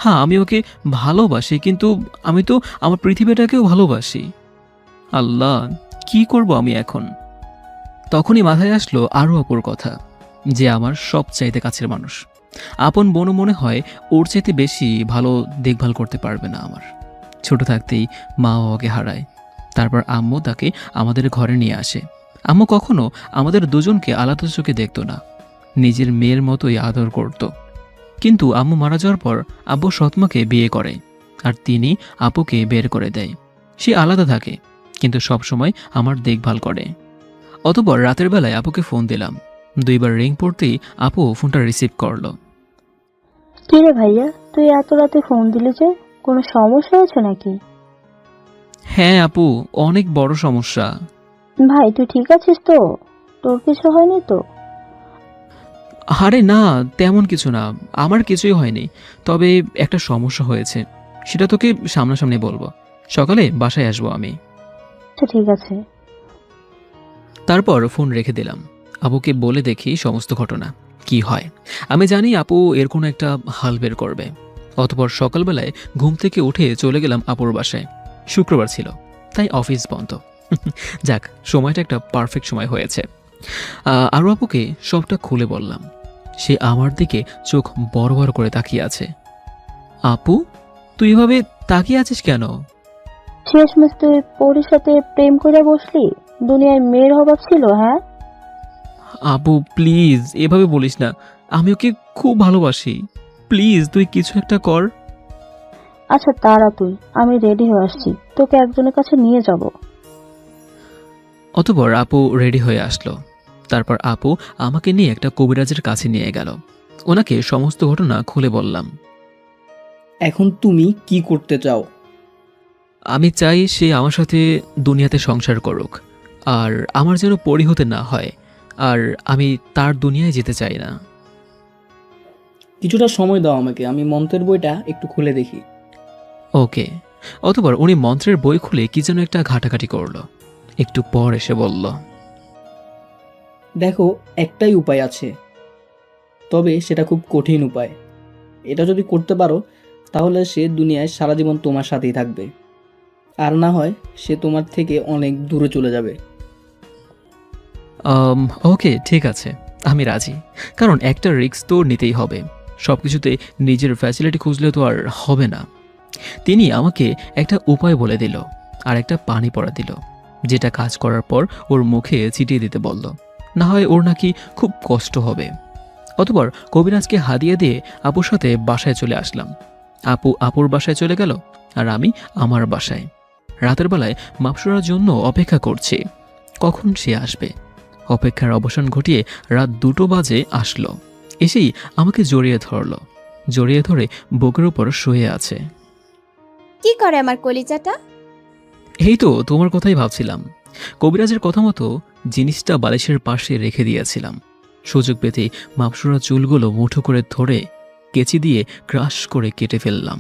হ্যাঁ, আমি ওকে ভালোবাসি, কিন্তু আমি তো আমার পৃথিবীটাকেও ভালোবাসি। আল্লাহ, কি করব আমি এখন? তখনই মাথায় আসলো আরও অপর কথা, যে আমার সব চাইতে কাছের মানুষ। আপন বোনও মনে হয় ওর চাইতে বেশি ভালো দেখভাল করতে পারবে না আমার। ছোট থাকতেই মা বাবাকে হারায়, তারপর আম্মু তাকে আমাদের ঘরে নিয়ে আসে। আম্মু কখনো আমাদের দুজনকে আলাদা চোখে দেখতো না, নিজের মেয়ের মতোই আদর করত। কিন্তু আম্মু মারা যাওয়ার পর আব্বু সৎমাকে বিয়ে করে, আর তিনি আপুকে বের করে দেয়। সে আলাদা থাকে, কিন্তু সবসময় আমার দেখভাল করে। অতঃপর রাতের বেলায় আপুকে ফোন দিলাম। 2 বার রিং পড়তেই আপু ফোনটা রিসিভ করলো। কি রে ভাইয়া, তুই এত রাতে ফোন দিলি যে? কোনো সমস্যা হয়েছে নাকি? হ্যাঁ আপু, অনেক বড় সমস্যা। ভাই তুই ঠিক আছিস তো? তোর কিছু হয়নি তো? আরে না, তেমন কিছু না, আমার কিছুই হয়নি। তবে একটা সমস্যা হয়েছে, সেটা তোকে সামনাসামনি বলবো। সকালে বাসায় আসবো আমি। আচ্ছা ঠিক আছে। তারপর ফোন রেখে দিলাম। আবুকে বলে দেখি সমস্ত ঘটনা। কি হয়। আমি জানি আপু এর কোনো একটা হাল বের করবে। অতঃপর সকালবেলায় ঘুম থেকে উঠে চলে গেলাম আপুর বাসায়। শুক্রবার ছিল, তাই অফিস বন্ধ। যাক, সময়টা একটা পারফেক্ট সময় হয়েছে। আরও আপুকে সবটা খুলে বললাম। সে আমার দিকে চোখ বড় বড় করে তাকিয়ে আছে। আপু, তুই এভাবে তাকিয়ে আছিস কেন? শেষমেশ তুই পরির সাথে প্রেম করে বসলি? দুনিয়ায় মেয়ের অভাব ছিল, হ্যাঁ? আপু প্লিজ এভাবে বলিস না, আমি ওকে খুব ভালোবাসি। প্লিজ তুই কিছু একটা কর। আচ্ছা তারা তুই, আমি রেডি হয়ে আসছি, তোকে একজনের কাছে নিয়ে যাব। অতঃপর আপু রেডি হয়ে আসলো। তারপর আপু আমাকে নিয়ে একটা কবিরাজের কাছে নিয়ে গেল। ওনাকে সমস্ত ঘটনা খুলে বললাম। এখন তুমি কি করতে চাও? আমি চাই সে আমার সাথে দুনিয়াতে সংসার করুক, আর আমার যেন পরি হতে না হয়, আর আমি তার দুনিয়ায় যেতে চাই না। কিছুটা সময় দাও আমাকে, আমি মন্ত্রের বইটা একটু খুলে দেখি। ওকে। অতঃপর উনি মন্ত্রের বই খুলে কি যেন একটা ঘাটাঘাটি করলো। একটু পর এসে বলল, দেখো, একটাই উপায় আছে, তবে সেটা খুব কঠিন উপায়। এটা যদি করতে পারো তাহলে সে দুনিয়ায় সারা জীবন তোমার সাথেই থাকবে, আর না হয় সে তোমার থেকে অনেক দূরে চলে যাবে। ওকে ঠিক আছে, আমি রাজি। কারণ একটা রিস্ক তো নিতেই হবে। সব কিছুতে নিজের ফ্যাসিলিটি খুঁজলে তো আর হবে না। তিনি আমাকে একটা উপায় বলে দিল, আর একটা পানি পড়া দিল, যেটা কাজ করার পর ওর মুখে ছিটিয়ে দিতে বলল। না হয় ওর নাকি খুব কষ্ট হবে। অতঃপর কবিরাজকে হাদিয়া দিয়ে আপুর সাথে বাসায় চলে আসলাম। আপু আপুর বাসায় চলে গেল, আর আমি আমার বাসায়। রাতের বেলায় মাপসুরার জন্য অপেক্ষা করছি, কখন সে আসবে। অপেক্ষার অবসান ঘটিয়ে রাত 2টো বাজে আসলো। এসেই আমাকে জড়িয়ে ধরল। জড়িয়ে ধরে বুকের উপর শুয়ে আছে। কি করে আমার কলিজাটা? এই তো তোমার কথাই ভাবছিলাম। কবিরাজের কথা মতো জিনিসটা বালিশের পাশে রেখে দিয়েছিলাম। সুযোগ পেতে মাপসুরা চুলগুলো মুঠো করে ধরে কেচি দিয়ে ক্রাশ করে কেটে ফেললাম।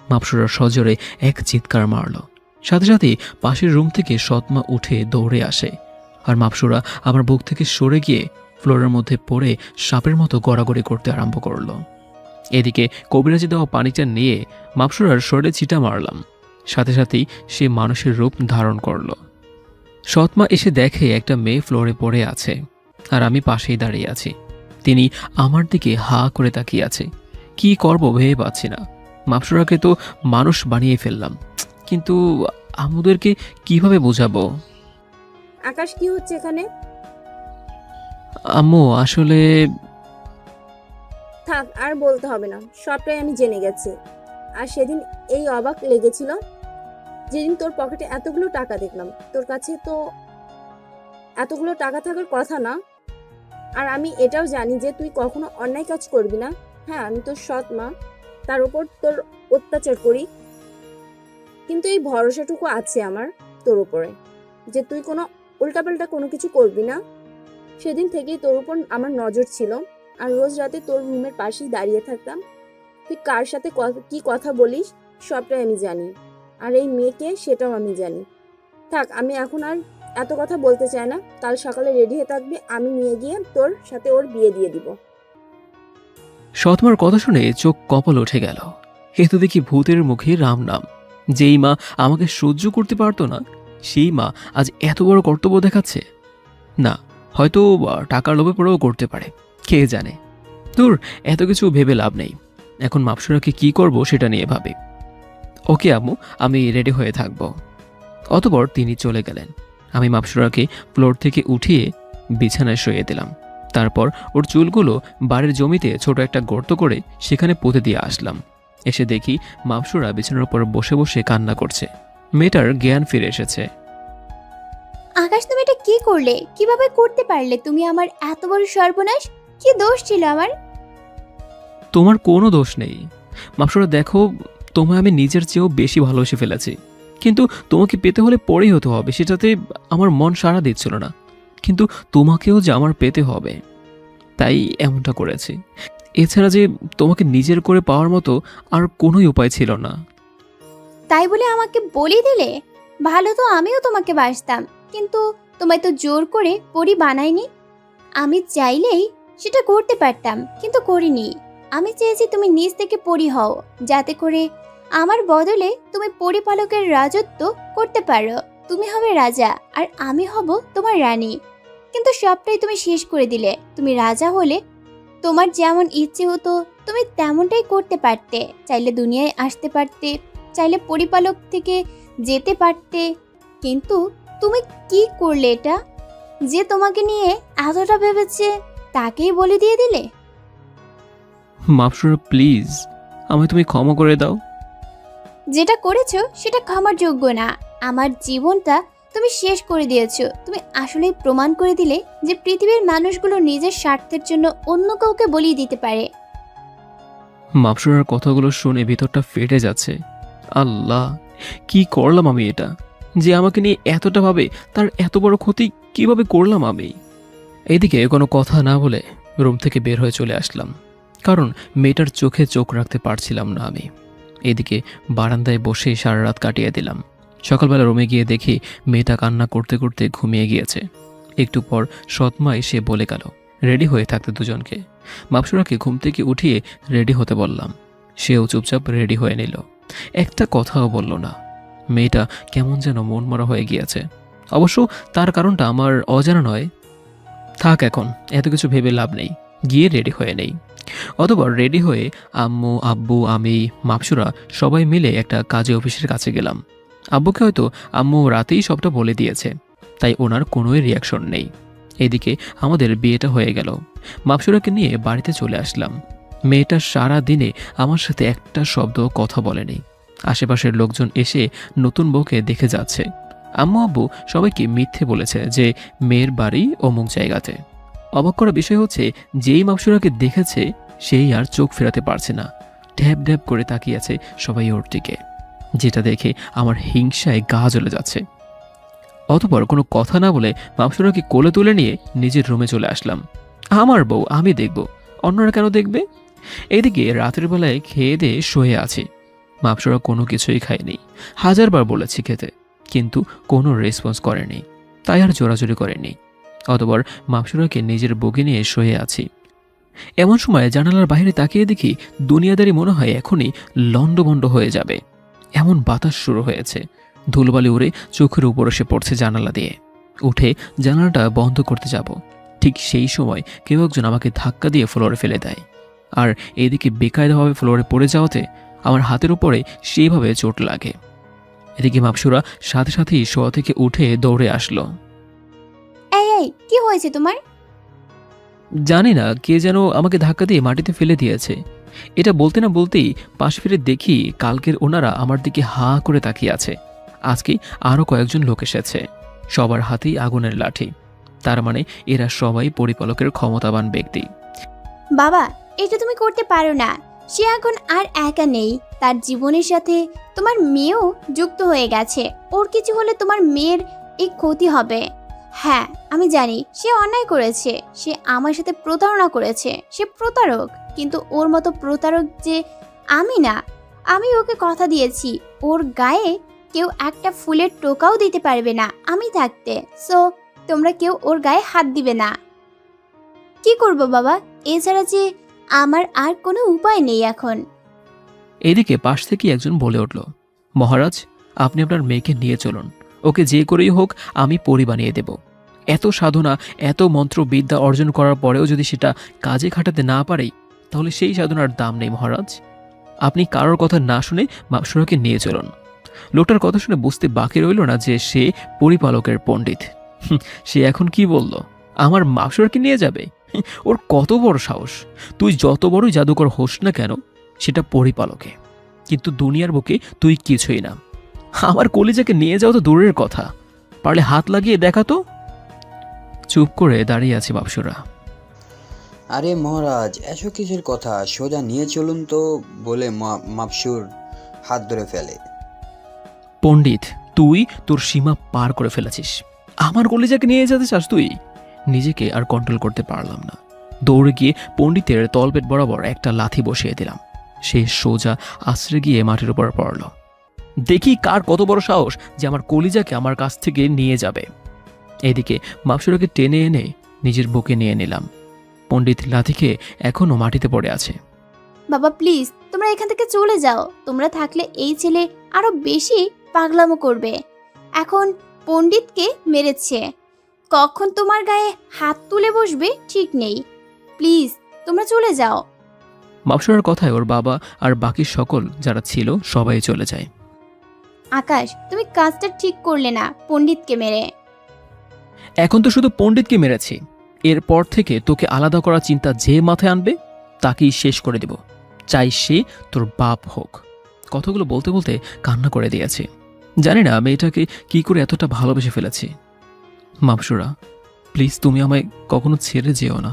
মাপসুরা সজোরে এক চিৎকার মারল। সাথে সাথে পাশের রুম থেকে সৎমা উঠে দৌড়ে আসে, আর মাপসুরা আমার বুক থেকে সরে গিয়ে ফ্লোরের মধ্যে পড়ে সাপের মতো গড়াগড়ি করতে আরম্ভ করল। এদিকে কবিরাজি দেওয়া পানিটা নিয়ে মাপসুরার শরীরে ছিটা মারলাম। সাথে সাথেই সে মানুষের রূপ ধারণ করল। সৎমা এসে দেখে একটা মেয়ে ফ্লোরে পড়ে আছে, আর আমি পাশেই দাঁড়িয়ে আছি। তিনি আমার দিকে হা করে তাকিয়ে আছে। কি করব ভেবে পাচ্ছি না। মাপসুরাকে তো মানুষ বানিয়ে ফেললাম, কিন্তু আমুদেরকে কিভাবে বোঝাবো? আকাশ, কি হচ্ছে এখানে? আম্মু আসলে থাক, আর বলতে হবে না, সবটাই আমি জেনে গেছি। আর সেদিন এই অবাক লেগেছিল যেদিন তোর পকেটে এতগুলো টাকা দেখলাম। তোর কাছে তো এতগুলো টাকা থাকার কথা না। আর আমি এটাও জানি যে তুই কখনো অন্যায় কাজ করবি না। হ্যাঁ, আমি তোর সৎ মা, তার উপর তোর অত্যাচার করি, কিন্তু এই ভরসাটুকু আছে আমার তোর উপরে যে তুই কোনো উল্টাপাল্টা কোনো কিছু করবি না। সেদিন থেকেই তোর উপর আমার নজর ছিল, আর রোজ রাতে তোর রুমের পাশেই দাঁড়িয়ে থাকতাম। তুই কার সাথে কি কথা বলিস সবটাই আমি জানি, আর এই মেয়েকে সেটাও আমি জানি। থাক, আমি এখন আর এত কথা বলতে চাই না। কাল সকালে রেডি হয়ে থাকবি, আমি নিয়ে গিয়ে তোর সাথে ওর বিয়ে দিয়ে দিব। সৎমার কথা শুনে চোখ কপাল উঠে গেল। এ তো দেখি ভূতের মুখে রাম নাম। যেই মা আমাকে সহ্য করতে পারতো না, সেই মা আজ এত বড় কর্তব্য দেখাচ্ছে। না, হয়তো টাকার লোভে পড়েও করতে পারে, কে জানে। তোর এত কিছু ভেবে লাভ নেই। এখন মাপসুরাকে কি করব সেটা নিয়ে ভাবে। ওকে আম্মু, আমি রেডি হয়ে থাকব। অতঃপর তিনি চলে গেলেন। আমি মাপসুরাকে ফ্লোর থেকে উঠিয়ে বিছানায় শুয়ে দিলাম। তারপর ওর চুলগুলো বাড়ির জমিতে ছোট একটা গর্ত করে সেখানে পুঁতে দিয়ে আসলাম। এসে দেখি মাপসুরা বিছানার উপর বসে বসে কান্না করছে। মেয়েটার জ্ঞান ফিরে এসেছে। আকাশ, তুমি এটা কি করলে? কিভাবে করতে পারলে তুমি আমার এত বড় সর্বনাশ? কি দোষ ছিল আমার? তোমার কোনো দোষ নেই মাপসুরা। দেখো, তোমায় আমি নিজের চেয়েও বেশি ভালোবেসে ফেলেছি, কিন্তু তোমাকে পেতে হলে পরেই হতে হবে, সেটাতে আমার মন সাড়া দিচ্ছিল না। কিন্তু তোমাকেও যে আমার পেতে হবে, তাই এমনটা করেছি। এছাড়া যে তোমাকে নিজের করে পাওয়ার মতো আর কোনোই উপায় ছিল না। তাই বলে আমাকে বলি দিলে? ভালো তো আমিও তোমাকে বাসতাম, কিন্তু তোমায় তো জোর করে পরি বানাইনি। আমি চাইলেই সেটা করতে পারতাম, কিন্তু করিনি। আমি চেয়েছি তুমি নিজ থেকে পরি হও, যাতে করে আমার বদলে তুমি পরিপালকের রাজত্ব করতে পারো। তুমি হবে রাজা আর আমি হব তোমার রানী। কিন্তু সবটাই তুমি শেষ করে দিলে। তুমি রাজা হলে তোমার যেমন ইচ্ছে হতো তুমি তেমনটাই করতে পারতে। চাইলে দুনিয়ায় আসতে পারতে, চাইলে পরিপালক থেকে যেতে পারতে। কিন্তু তুমি কি করলে? এটা যে তোমাকে নিয়ে এতটা ভেবেছে তাকেই বলে দিয়ে দিলে। মাপসুরা প্লিজ, আমায় তুমি ক্ষমা করে দাও। যেটা করেছো সেটা ক্ষমার যোগ্য না। আমার জীবনটা তুমি শেষ করে দিয়েছো। তুমি আসলেই প্রমাণ করে দিলে যে পৃথিবীর মানুষগুলো নিজের স্বার্থের জন্য অন্য কাউকে বলিয়ে দিতে পারে। মাপসুরার কথাগুলো শুনে ভিতরটা ফেটে যাচ্ছে। আল্লাহ, কি করলাম আমি এটা? যে আমাকে নিয়ে এতটা ভাবে তার এত বড় ক্ষতি কিভাবে করলাম আমি? এইদিকে কোনো কথা না বলে রুম থেকে বের হয়ে চলে আসলাম, কারণ মেয়েটার চোখে চোখ রাখতে পারছিলাম না আমি। এদিকে বারান্দায় বসে সারা রাত কাটিয়ে দিলাম। সকালবেলা রুমে গিয়ে দেখি মেয়েটা কান্না করতে করতে ঘুমিয়ে গিয়েছে। একটু পর সৎমা এসে বলে গেল রেডি হয়ে থাকতে দুজনকে। মাপসুরাকে ঘুম থেকে উঠিয়ে রেডি হতে বললাম। সেও চুপচাপ রেডি হয়ে নিল, একটা কথাও বলল না। মেয়েটা কেমন যেন মনমরা হয়ে গিয়েছে। অবশ্য তার কারণটা আমার অজানা নয়। থাক, এখন এত কিছু ভেবে লাভ নেই, গিয়ে রেডি হয়ে নেই। অতঃপর রেডি হয়ে আম্মু, আব্বু, আমি, মাপসুরা সবাই মিলে একটা কাজে অফিসের কাছে গেলাম। আব্বুকে হয়তো আম্মু রাতেই সবটা বলে দিয়েছে, তাই ওনার কোনোই রিয়াকশন নেই। এদিকে আমাদের বিয়েটা হয়ে গেল। মাপসুরাকে নিয়ে বাড়িতে চলে আসলাম। মেয়েটা সারা দিনে আমার সাথে একটা শব্দ কথা বলেনি। আশেপাশের লোকজন এসে নতুন বউকে দেখে যাচ্ছে। আম্মু আব্বু সবাইকে মিথ্যে বলেছে যে মেয়ের বাড়ি অমুক জায়গাতে। অবাক করা বিষয় হচ্ছে, যেই মাপসুরাকে দেখেছে সেই আর চোখ ফেরাতে পারছে না। ঢ্যাপ ঢ্যাপ করে তাকিয়ে আছে সবাই ওর দিকে, যেটা দেখে আমার হিংসায় গা জ্বলে যাচ্ছে। অতঃপর কোনো কথা না বলে মাপসুরাকে কোলে তুলে নিয়ে নিজের রুমে চলে আসলাম। আমার বউ, আমি দেখব, অন্যরা কেন দেখবে? এদিকে রাতের বেলায় খেয়ে দিয়ে শুয়ে আছি। মাপসুরা কোনো কিছুই খায়নি। হাজারবার বলেছি খেতে, কিন্তু কোনো রেসপন্স করেনি, তাই আর জোরাজোরি করেনি। অতঃপর মাপসুরাকে নিজের বগি নিয়ে শুয়ে আছি। এমন সময় জানালার বাইরে তাকিয়ে দেখি দুনিয়াদারি মনে হয় এখনই লন্ডভন্ড হয়ে যাবে, এমন বাতাস শুরু হয়েছে। ধুলোবালি উড়ে চোখের উপর এসে পড়ছে জানালা দিয়ে। উঠে জানালাটা বন্ধ করতে যাব, ঠিক সেই সময় কেউ একজন আমাকে ধাক্কা দিয়ে ফ্লোরে ফেলে দেয়। আর এদিকে বেকায়দাভাবে ফ্লোরে পড়ে যাওয়াতে আমার হাতের উপরে সেইভাবে চোট লাগে। এদিকে মাপসুরা সাথে সাথেই শোয়া থেকে উঠে দৌড়ে আসলো। এই এই, কি হয়েছে তোমার? জানি না, কে যেন আমাকে ধাক্কা দিয়ে মাটিতে ফেলে দিয়েছে। এটা বলতে না বলতেই পাশ ফিরে দেখি কালকের ওনারা আমার দিকে হা করে তাকিয়ে আছে। আজকে আরও কয়েকজন লোক এসেছে, সবার হাতেই আগুনের লাঠি। তার মানে এরা সবাই পরিপালকের ক্ষমতাবান ব্যক্তি। বাবা, এটা তুমি করতে পারো না। সে এখন আর একা নেই, তার জীবনের সাথে তোমার মেয়েও যুক্ত হয়ে গেছে। ওর কিছু হলে তোমার মেয়ের এই ক্ষতি হবে। হ্যাঁ, আমি জানি সে অন্যায় করেছে, সে আমার সাথে প্রতারণা করেছে, সে প্রতারক। কিন্তু ওর মতো প্রতারক যে আমি না। আমি ওকে কথা দিয়েছি ওর গায়ে কেউ একটা ফুলের টোকাও দিতে পারবে না আমি থাকতে। সো তোমরা কেউ ওর গায়ে হাত দিবে না। কি করব বাবা, এছাড়া যে আমার আর কোনো উপায় নেই এখন। এদিকে পাশ থেকে একজন বলে উঠল, মহারাজ, আপনি আপনার মেয়েকে নিয়ে চলুন, ওকে যে করেই হোক আমি পরি বানিয়ে দেব। এত সাধনা, এত মন্ত্রবিদ্যা অর্জন করার পরেও যদি সেটা কাজে খাটাতে না পারি, তাহলে সেই সাধনার দাম নেই মহারাজ। আপনি কারোর কথা না শুনে মাপসুরাকে নিয়ে চলুন। লোকটার কথা শুনে বুঝতে বাকি রইল না যে সে পরিপালকের পণ্ডিত। সে এখন কি বলল, আমার মাপসুরাকে নিয়ে যাবে? ওর কত বড় সাহস! তুই যত বড়ই জাদুকর হোস না কেন, সেটা পরিপালকে, কিন্তু দুনিয়ার বুকে তুই কিছুই না। আমার কলিজাকে নিয়ে যাও তো দূরের কথা, পারলে হাত লাগিয়ে দেখা তো। চুপ করে দাঁড়িয়ে আছে মাপসুরা। আরে মহারাজ, এসব কিছুর কথা, সোজা নিয়ে চলুন তো, বলে মাপসুর হাত ধরে ফেলে। পণ্ডিত, তুই তোর সীমা পার করে ফেলেছিস। আমার কলিজাকে নিয়ে যেতে চাস তুই? নিজেকে আর কন্ট্রোল করতে পারলাম না, দৌড়ে গিয়ে পণ্ডিতের তলপেট বরাবর একটা লাথি বসিয়ে দিলাম। সে সোজা আছড়ে গিয়ে মাটির উপর পড়ল। দেখি কার কত বড় সাহস যে আমার কলিজাকে আমার কাছ থেকে নিয়ে যাবে। এদিকে মাপসুরাকে টেনে এনে নিজের বুকে নিয়ে নিলাম। পণ্ডিত লাথিকে এখনো মাটিতে পড়ে আছে। বাবা প্লিজ তোমরা এখান থেকে চলে যাও। তোমরা থাকলে এই ছেলে আরো বেশি পাগলামো করবে। এখন পণ্ডিতকে মেরেছে, কখন তোমার গায়ে হাত তুলে বসবে ঠিক নেই। প্লিজ তোমরা চলে যাও। মাপসরার কথায় ওর বাবা আর বাকি সকল যারা ছিল সবাই চলে যায়। আকাশ তুমি কাজটা ঠিক করলে না পণ্ডিতকে মেরে। এখন তো শুধু পণ্ডিতকে মেরেছি, এরপর থেকে তোকে আলাদা করার চিন্তা যে মাথায় আনবে তাকেই শেষ করে দেব, চাই সে তোর বাপ হোক। কথাগুলো বলতে বলতে কান্না করে দিয়েছে। জানি না মেয়েটাকে কি করে এতটা ভালোবেসে ফেলেছি। মাপসুরা প্লিজ তুমি আমায় কখনো ছেড়ে যেও না।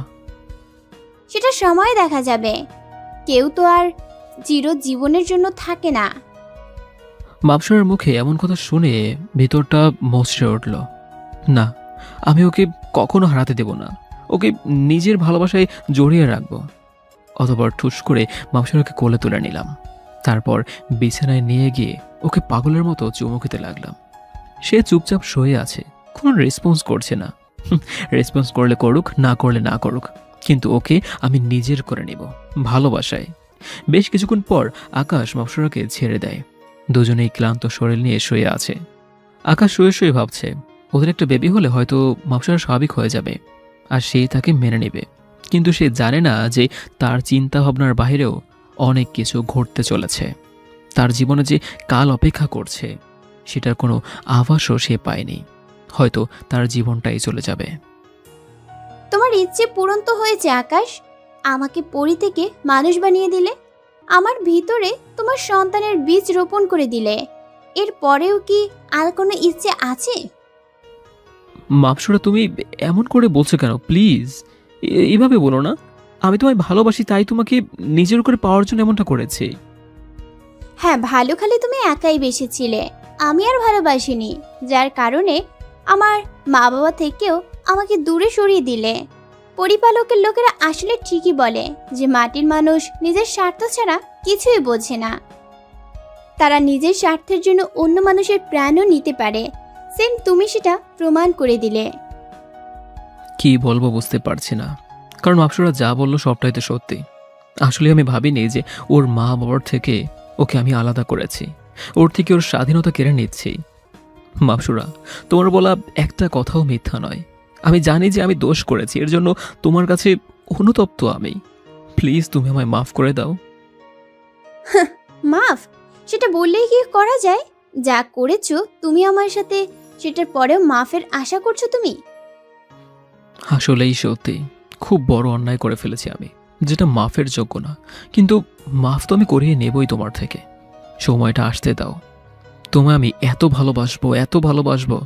সেটা সময় দেখা যাবে, কেউ তো আর চিরজীবনের জন্য থাকে না। মাপসুরার মুখে এমন কথা শুনে ভিতরটা মচড়ে উঠল। না, আমি ওকে কখনো হারাতে দেব না, ওকে নিজের ভালোবাসায় জড়িয়ে রাখবো। অতঃপর ঠুস করে মাপসুরাকে কোলে তুলে নিলাম। তারপর বিছানায় নিয়ে গিয়ে ওকে পাগলের মতো চুমু খেতে লাগলাম। সে চুপচাপ শুয়ে আছে, কোনো রেসপন্স করছে না। রেসপন্স করলে করুক, না করলে না করুক, কিন্তু ওকে আমি নিজের করে নেব ভালোবাসায়। বেশ কিছুক্ষণ পর আকাশ মাপসুরাকে ছেড়ে দেয়। দুজনেই ক্লান্ত শরীর নিয়ে শুয়ে আছে। আকাশ শুয়ে শুয়ে ভাবছে ওদের একটা বেবি হলে হয়তো মাপসুরা স্বাভাবিক হয়ে যাবে আর সেই তাকে মেনে নেবে। কিন্তু সে জানে না যে তার চিন্তা ভাবনার বাইরেও অনেক কিছু ঘটতে চলেছে। তার জীবনে যে কাল অপেক্ষা করছে সেটার কোনো আভাসও সে পায়নি। হয়তো তার জীবনটাই চলে যাবে। তোমার ইচ্ছে পূরণ তো হয়েছে আকাশ, আমাকে পরি থেকে মানুষ বানিয়ে দিলে, আমার ভিতরে তোমার সন্তানের বীজ রোপণ করে দিলে। এর পরেও কি আর কোনো ইচ্ছে আছে? মাপসুরা তুমি এমন করে বলছো কেন? প্লিজ এইভাবে বলো না। আমি তোমায় ভালোবাসি, তাই তোমাকে নিজের করে পাওয়ার জন্য এমনটা করেছি। হ্যাঁ, ভালো খালি তুমি একাই বেসেছিলে, আমি আর ভালোবাসিনি, যার কারণে আমার মা বাবা থেকেও আমাকে দূরে সরিয়ে দিলে। পরিপালকের লোকেরা আসলে ঠিকই বলে যে মাটির মানুষ নিজের স্বার্থ ছাড়া কিছুই বোঝে না। তারা নিজের স্বার্থের জন্য অন্য মানুষের প্রাণও নিতে পারে। সেম তুমি সেটা প্রমাণ করে দিলে। কি বলবো বুঝতে পারছি না, কারণ মাপসুরা যা বললো সবটাই তো সত্যি। আসলে আমি ভাবিনি যে ওর মা বাবার থেকে ওকে আমি আলাদা করেছি, ওর থেকে ওর স্বাধীনতা কেড়ে নিচ্ছি। মাপসুরা তোমার বলা একটা কথাও মিথ্যা নয়। আমি জানি যে আমি দোষ করেছি, এর জন্য তোমার কাছে অনুতপ্ত আমি। প্লিজ তুমি আমায় মাফ করে দাও। মাফ? সেটা বললেই কি করা যায়? যা করেছো তুমি আমার সাথে, সেটার পরেও মাফের আশা করছো তুমি? আসলেই সত্যি খুব বড় অন্যায় করে ফেলেছি আমি, যেটা মাফের যোগ্য না। কিন্তু মাফ তো আমি করিয়ে নেবই তোমার থেকে। সময়টা আসতে দাও। তোমায় আমি এত ভালোবাসবো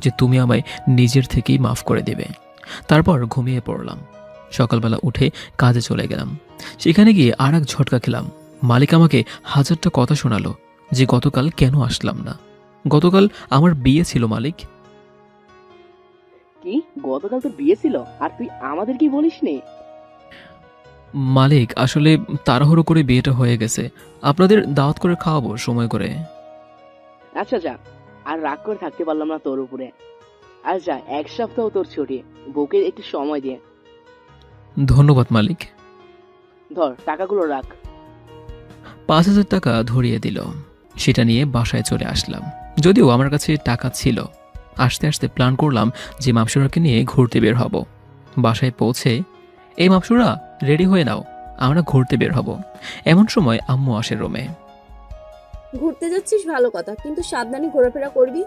যে তুমি আমায় নিজের থেকেই মাফ করে দেবে। তারপর ঘুমিয়ে পড়লাম। সকালবেলা উঠে কাজে চলে গেলাম। সেখানে গিয়ে আর এক ঝটকা খেলাম। মালিক আমাকে হাজারটা কথা শোনালো যে গতকাল কেন আসলাম না। গতকাল আমার বিয়ে ছিল মালিক। কি গতকাল তোর বিয়ে ছিল আর তুই আমাদের কি বলিসনি? মালিক আসলে তাড়াহুড়ো করে বিয়েটা হয়ে গেছে, আপনাদের দাওয়াত করে খাওয়াবো সময় করে। আচ্ছা যা, আর রাগ করে থাকতে পারলাম না তোর উপরে। আর যা, 1 সপ্তাহ তোর ছুটি, বউকে একটু সময় দিয়ে। ধন্যবাদ মালিক। ধর টাকাগুলো রাখ। 5,000 টাকা ধরিয়ে দিল। সেটা নিয়ে বাসায় চলে আসলাম। যদিও আমার কাছে টাকা ছিল। আস্তে আস্তে প্ল্যান করলাম যে মাপসুরাকে নিয়ে ঘুরতে বের হব। বাসায় পৌঁছে, এই মাপসুরা রেডি হয়ে নাও, আমরা ঘুরতে বের হব। এমন সময় আম্মু আসে রুমে। ঘুরতে যাচ্ছিস ভালো কথা, কিন্তু সাবধানে ঘোরাফেরা করবি।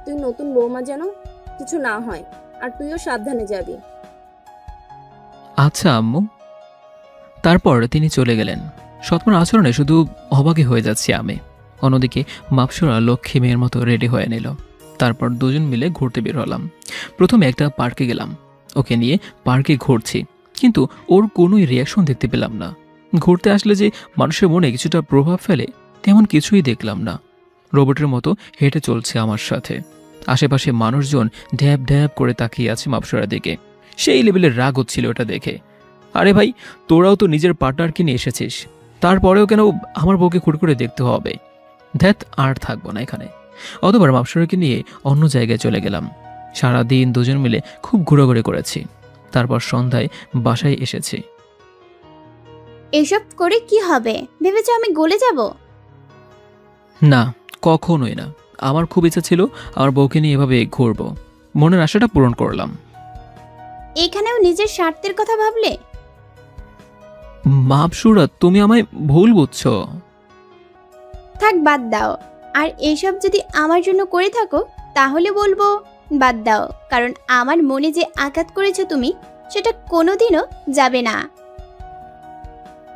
তুই নতুন বৌমা যেন কিছু না হয়, আর তুইও সাবধানে যাবি। আচ্ছা আম্মু। তারপর তিনি চলে গেলেন। সৎমার আচরণে শুধু অবাকই হয়ে যাচ্ছি আমি। অন্যদিকে মাপসুরা লক্ষ্মী মেয়ের মতো রেডি হয়ে নিল। তারপর দুজন মিলে ঘুরতে বের হলাম। প্রথমে একটা পার্কে গেলাম। ওকে নিয়ে পার্কে ঘুরছি, কিন্তু ওর কোনোই রিয়াকশন দেখতে পেলাম না। ঘুরতে আসলে যে মানুষের মনে কিছুটা প্রভাব ফেলে তেমন কিছুই দেখলাম না। রোবটের মতো হেঁটে চলছে আমার সাথে। আশেপাশে মানুষজন ঢ্যাব ঢ্যাব করে তাকিয়ে আছে মাপসুরার দিকে। সেই লেভেলের রাগ হচ্ছিল ওটা দেখে। আরে ভাই, তোরাও তো নিজের পার্টনারকে নিয়ে এসেছিস, তারপরেও কেন আমার বউকে খুঁড় করে দেখতে হবে? ধ্যাত, আর থাকবো না এখানে। অতবার মাপসুরাকে নিয়ে অন্য জায়গায় চলে গেলাম। সারাদিন দুজন মিলে খুব ঘোরাঘুরি করেছি। তারপর সন্ধ্যায় বাসায় এসেছি। এসব করে কি হবে? ভেবেছো আমি গলে যাব? না, কখনোই না। আমার খুব ইচ্ছা ছিল আমার বউকে নিয়ে এভাবে ঘুরবো। মনের আশাটা পূরণ করলাম। এখানেও নিজের স্বার্থের কথা ভাবলে? মাপসুরা, তুমি আমায় ভুল বুঝছো। থাক, বাদ দাও। আর এসব যদি আমার জন্য করে থাকো তাহলে বলবো বাদ দাও, কারণ আমার মনে যে আঘাত করেছো তুমি, সেটা কোনোদিনও যাবে না।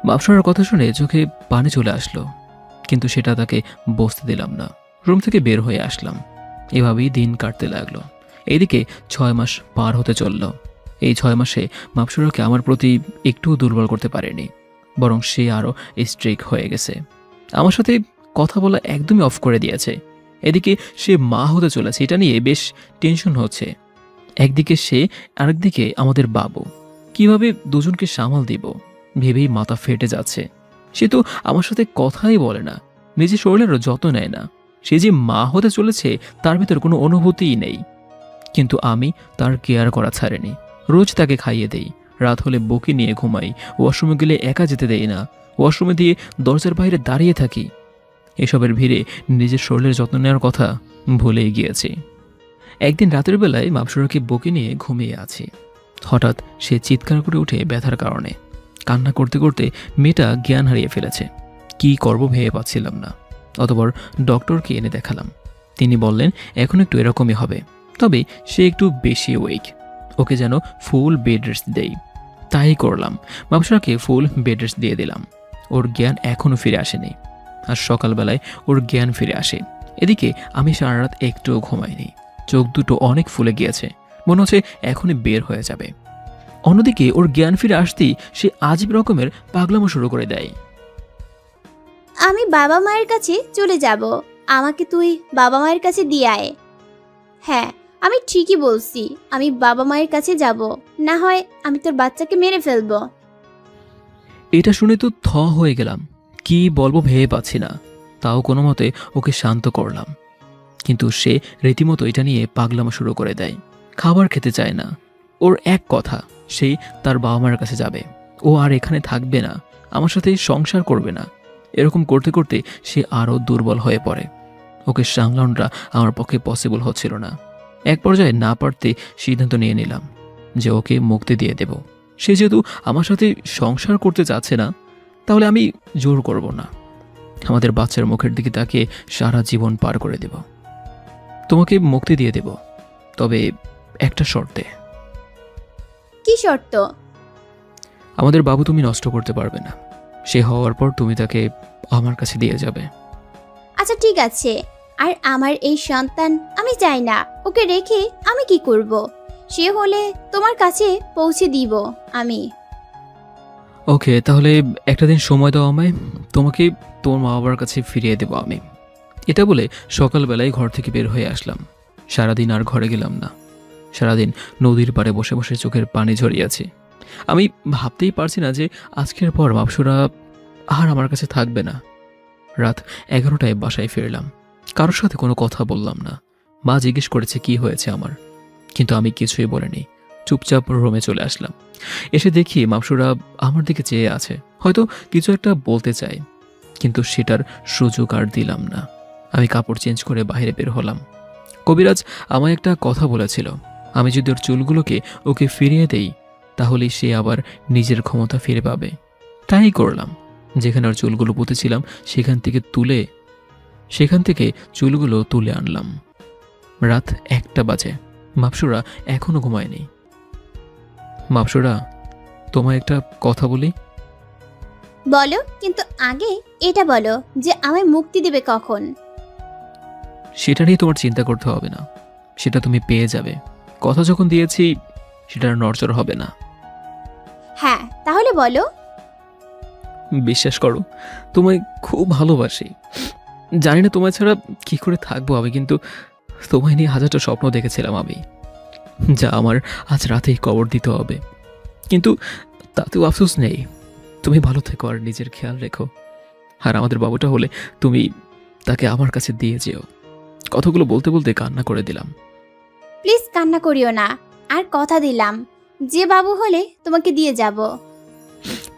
মাপসুরার কথা শুনে চোখে পানি চলে আসলো, কিন্তু সেটা তাকে বসতে দিলাম না। রুম থেকে বের হয়ে আসলাম। এভাবেই দিন কাটতে লাগলো। এইদিকে 6 মাস পার হতে চলল। এই 6 মাসে মাপসুরাকে আমার প্রতি একটু দুর্বল করতে পারেনি, বরং সে আরও স্ট্রিক হয়ে গেছে। আমার সাথে কথা বলা একদমই অফ করে দিয়েছে। এদিকে সে মা হতে চলেছে, এটা নিয়ে বেশ টেনশন হচ্ছে। একদিকে সে, আরেকদিকে আমাদের বাবু। কিভাবে দুজনকে সামাল দিব ভেবেই মাথা ফেটে যাচ্ছে। সে তো আমার সাথে কথাই বলে না, নিজের শরীরেরও যত্ন নেয় না। সে যে মা হতে চলেছে তার ভিতর কোনো অনুভূতিই নেই। কিন্তু আমি তার কেয়ার করা ছাড়েনি। রোজ তাকে খাইয়ে দেই, রাত হলে বকে নিয়ে ঘুমাই, ওয়াশরুমে গেলে একা যেতে দেই না, ওয়াশরুমে দিয়ে দরজার বাইরে দাঁড়িয়ে থাকি। এসবের ভিড়ে নিজের শরীরের যত্ন নেওয়ার কথা ভুলেই গিয়েছি। একদিন রাতের বেলায় মাপসুরাকে বকে নিয়ে ঘুমিয়ে আছি। হঠাৎ সে চিৎকার করে উঠে ব্যথার কারণে। কান্না করতে করতে মেয়েটা জ্ঞান হারিয়ে ফেলেছে। কি করব ভেবে পাচ্ছিলাম না। অতঃপর ডক্টরকে এনে দেখালাম। তিনি বললেন এখন একটু এরকমই হবে, তবে সে একটু বেশি ওয়েক, ওকে যেন ফুল বেড রেস্ট দেই। তাই করলাম। মাপসুরাকে ফুল বেড রেস্ট দিয়ে দিলাম। ওর জ্ঞান এখনও ফিরে আসেনি। আর সকালবেলায় ওর জ্ঞান ফিরে আসে। এদিকে আমি সারা রাত একটুও ঘুমাইনি। চোখ দুটো অনেক ফুলে গিয়েছে, মনে হচ্ছে এখনই বের হয়ে যাবে। অন্যদিকে ওর জ্ঞান ফিরে আসতেই সে আজীব রকমের পাগলামো শুরু করে দেয়। আমি বাবা মায়ের কাছে চলে যাব, আমাকে তুই বাবা মায়ের কাছে দিয়ে আয়। হ্যাঁ, আমি ঠিকই বলছি, আমি বাবা মায়ের কাছে যাব, না হয় আমি তোর বাচ্চাকে মেরে ফেলবো। এটা শুনে তো থ হয়ে গেলাম। কি বলবো ভেবে পাচ্ছি না। তাও কোনো মতে ওকে শান্ত করলাম। কিন্তু সে রীতিমতো এটা নিয়ে পাগলামো শুরু করে দেয়। খাবার খেতে চায় না। ওর এক কথা, সেই তার বাবা মার কাছে যাবে। ও আর এখানে থাকবে না, আমার সাথে সংসার করবে না। এরকম করতে করতে সে আরও দুর্বল হয়ে পড়ে। ওকে সামলানোটা আমার পক্ষে পসিবল হচ্ছিল না। এক পর্যায়ে না পারতে সিদ্ধান্ত নিয়ে নিলাম যে ওকে মুক্তি দিয়ে দেব। সে যেহেতু আমার সাথে সংসার করতে চাচ্ছে না, তাহলে আমি জোর করব না। আমাদের বাচ্চার মুখের দিকে তাকিয়ে সারা জীবন পার করে দেব। তোমাকে মুক্তি দিয়ে দেব, তবে একটা শর্তে। কি শর্ত? আমাদের বাবু তুমি নষ্ট করতে পারবে না। সে হওয়ার পর তুমি তাকে আমার কাছে দিয়ে যাবে। আচ্ছা ঠিক আছে, আর আমার এই সন্তান আমি চাই না, ওকে রেখে আমি কি করব? সে হলে তোমার কাছে পৌঁছে দিব আমি। ওকে, তাহলে একটা দিন সময় দাও আমায়, তোমাকে তোমার মা বাবার কাছে ফিরিয়ে দেবো আমি। এটা বলে সকালবেলায় ঘর থেকে বের হয়ে আসলাম। সারাদিন আর ঘরে গেলাম না। সারাদিন নদীর পাড়ে বসে বসে চোখের পানি ঝরিয়েছি। আমি ভাবতেই পারছি না যে আজকের পর মাপসুরা আর আমার কাছে থাকবে না। রাত 11টায় বাসায় ফিরলাম। কারোর সাথে কোনো কথা বললাম না। মা জিজ্ঞেস করেছে কি হয়েছে আমার, কিন্তু আমি কিছুই বলিনি। চুপচাপ রুমে চলে আসলাম। এসে দেখি মাপসুরা আমার দিকে চেয়ে আছে, হয়তো কিছু একটা বলতে চাই, কিন্তু সেটার সুযোগ আর দিলাম না। আমি কাপড় চেঞ্জ করে বাইরে বের হলাম। কবিরাজ আমায় একটা কথা বলেছিল, আমি যদি ওর চুলগুলোকে ওকে ফিরিয়ে দেই তাহলেই সে আবার নিজের ক্ষমতা ফিরে পাবে। তাই করলাম। যেখানে ওর চুলগুলো পুঁতেছিলাম সেখান থেকে চুলগুলো তুলে আনলাম। রাত 1টা বাজে। মাপসুরা এখনো ঘুমায়নি। মাপসুরা, তোমায় একটা কথা বলি। বলো, কিন্তু আগে এটা বলো যে আমায় মুক্তি দেবে কখন? সেটা নিয়ে তোমার চিন্তা করতে হবে না, সেটা তুমি পেয়ে যাবে। কথা যখন দিয়েছি সেটার নড়চড় হবে না। হ্যাঁ, তাহলে বলো। বিশ্বাস করো, তোমায় খুব ভালোবাসি। জানি না তোমায় ছাড়া কি করে থাকবো আমি, কিন্তু তোমায় নিয়ে হাজারটা স্বপ্ন দেখেছিলাম আমি, যা আমার আজ রাতেই কবর দিতে হবে। কিন্তু তাতেও আফসোস নেই। তুমি ভালো থেকো আর নিজের খেয়াল রেখো। আর আমাদের বাবুটা হলে তুমি তাকে আমার কাছে দিয়ে যেও। কথাগুলো বলতে বলতে কান্না করে দিলাম। প্লিজ কান্না করিও না, আর কথা দিলাম যে বাবু হলে তোমাকে দিয়ে যাব।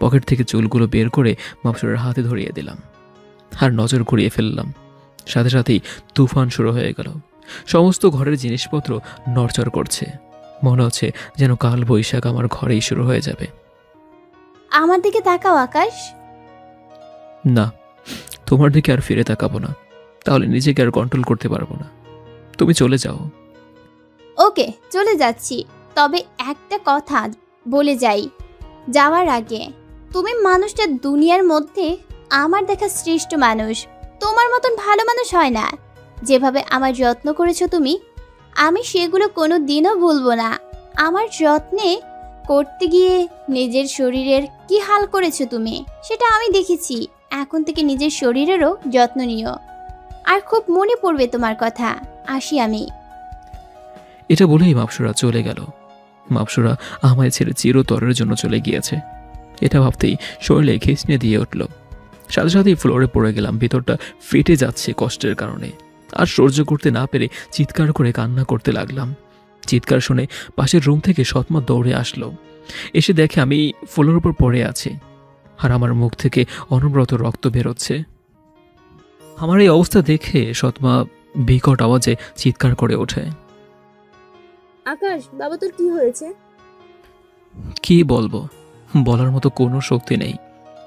পকেট থেকে চুলগুলো বের করে মাপসুরের হাতে ধরিয়ে দিলাম আর নজর ঘুরিয়ে ফেললাম। সাথে সাথেই তুফান শুরু হয়ে গেল। সমস্ত ঘরের জিনিসপত্র নড়চড় করছে। মনে হচ্ছে যেন কাল বৈশাখ আমার ঘরেই শুরু হয়ে যাবে। আমার দিকে তাকাও আকাশ। না, তোমার দিকে আর ফিরে তাকাবো না, তাহলে নিজেকে আর কন্ট্রোল করতে পারবো না। তুমি চলে যাও। ওকে, চলে যাচ্ছি। তবে একটা কথা বলে যাই যাওয়ার আগে, তুমি মানুষটা দুনিয়ার মধ্যে আমার দেখা শ্রেষ্ঠ মানুষ। তোমার মতন ভালো মানুষ হয় না। যেভাবে আমার যত্ন করেছো তুমি, আমি সেগুলো কোনো দিনও ভুলবো না। আমার যত্নে করতে গিয়ে নিজের শরীরের কি হাল করেছো তুমি, সেটা আমি দেখেছি। এখন থেকে নিজের শরীরেরও যত্ন নিও। আর খুব মনে পড়বে তোমার কথা। আসি আমি। এটা বলেই মাপসুরা চলে গেল। মাপসুরা আমায় ছেড়ে চিরতরের জন্য চলে গিয়েছে। এটা ভাবতেই শরীরে খিঁচনে দিয়ে উঠল। সাথে সাথেই ফ্লোরে পড়ে গেলাম। ভিতরটা ফেটে যাচ্ছে কষ্টের কারণে। আর সহ্য করতে না পেরে চিৎকার করে কান্না করতে লাগলাম। চিৎকার শুনে পাশের রুম থেকে সৎমা দৌড়ে আসলো। এসে দেখে আমি ফ্লোরের উপর পড়ে আছি আর আমার মুখ থেকে অনবরত রক্ত বেরোচ্ছে। আমার এই অবস্থা দেখে সৎমা বিকট আওয়াজে চিৎকার করে ওঠে। আকাশ, বাবা তোর কি হয়েছে? কি বলবো, বলার মতো কোনো শক্তি নেই।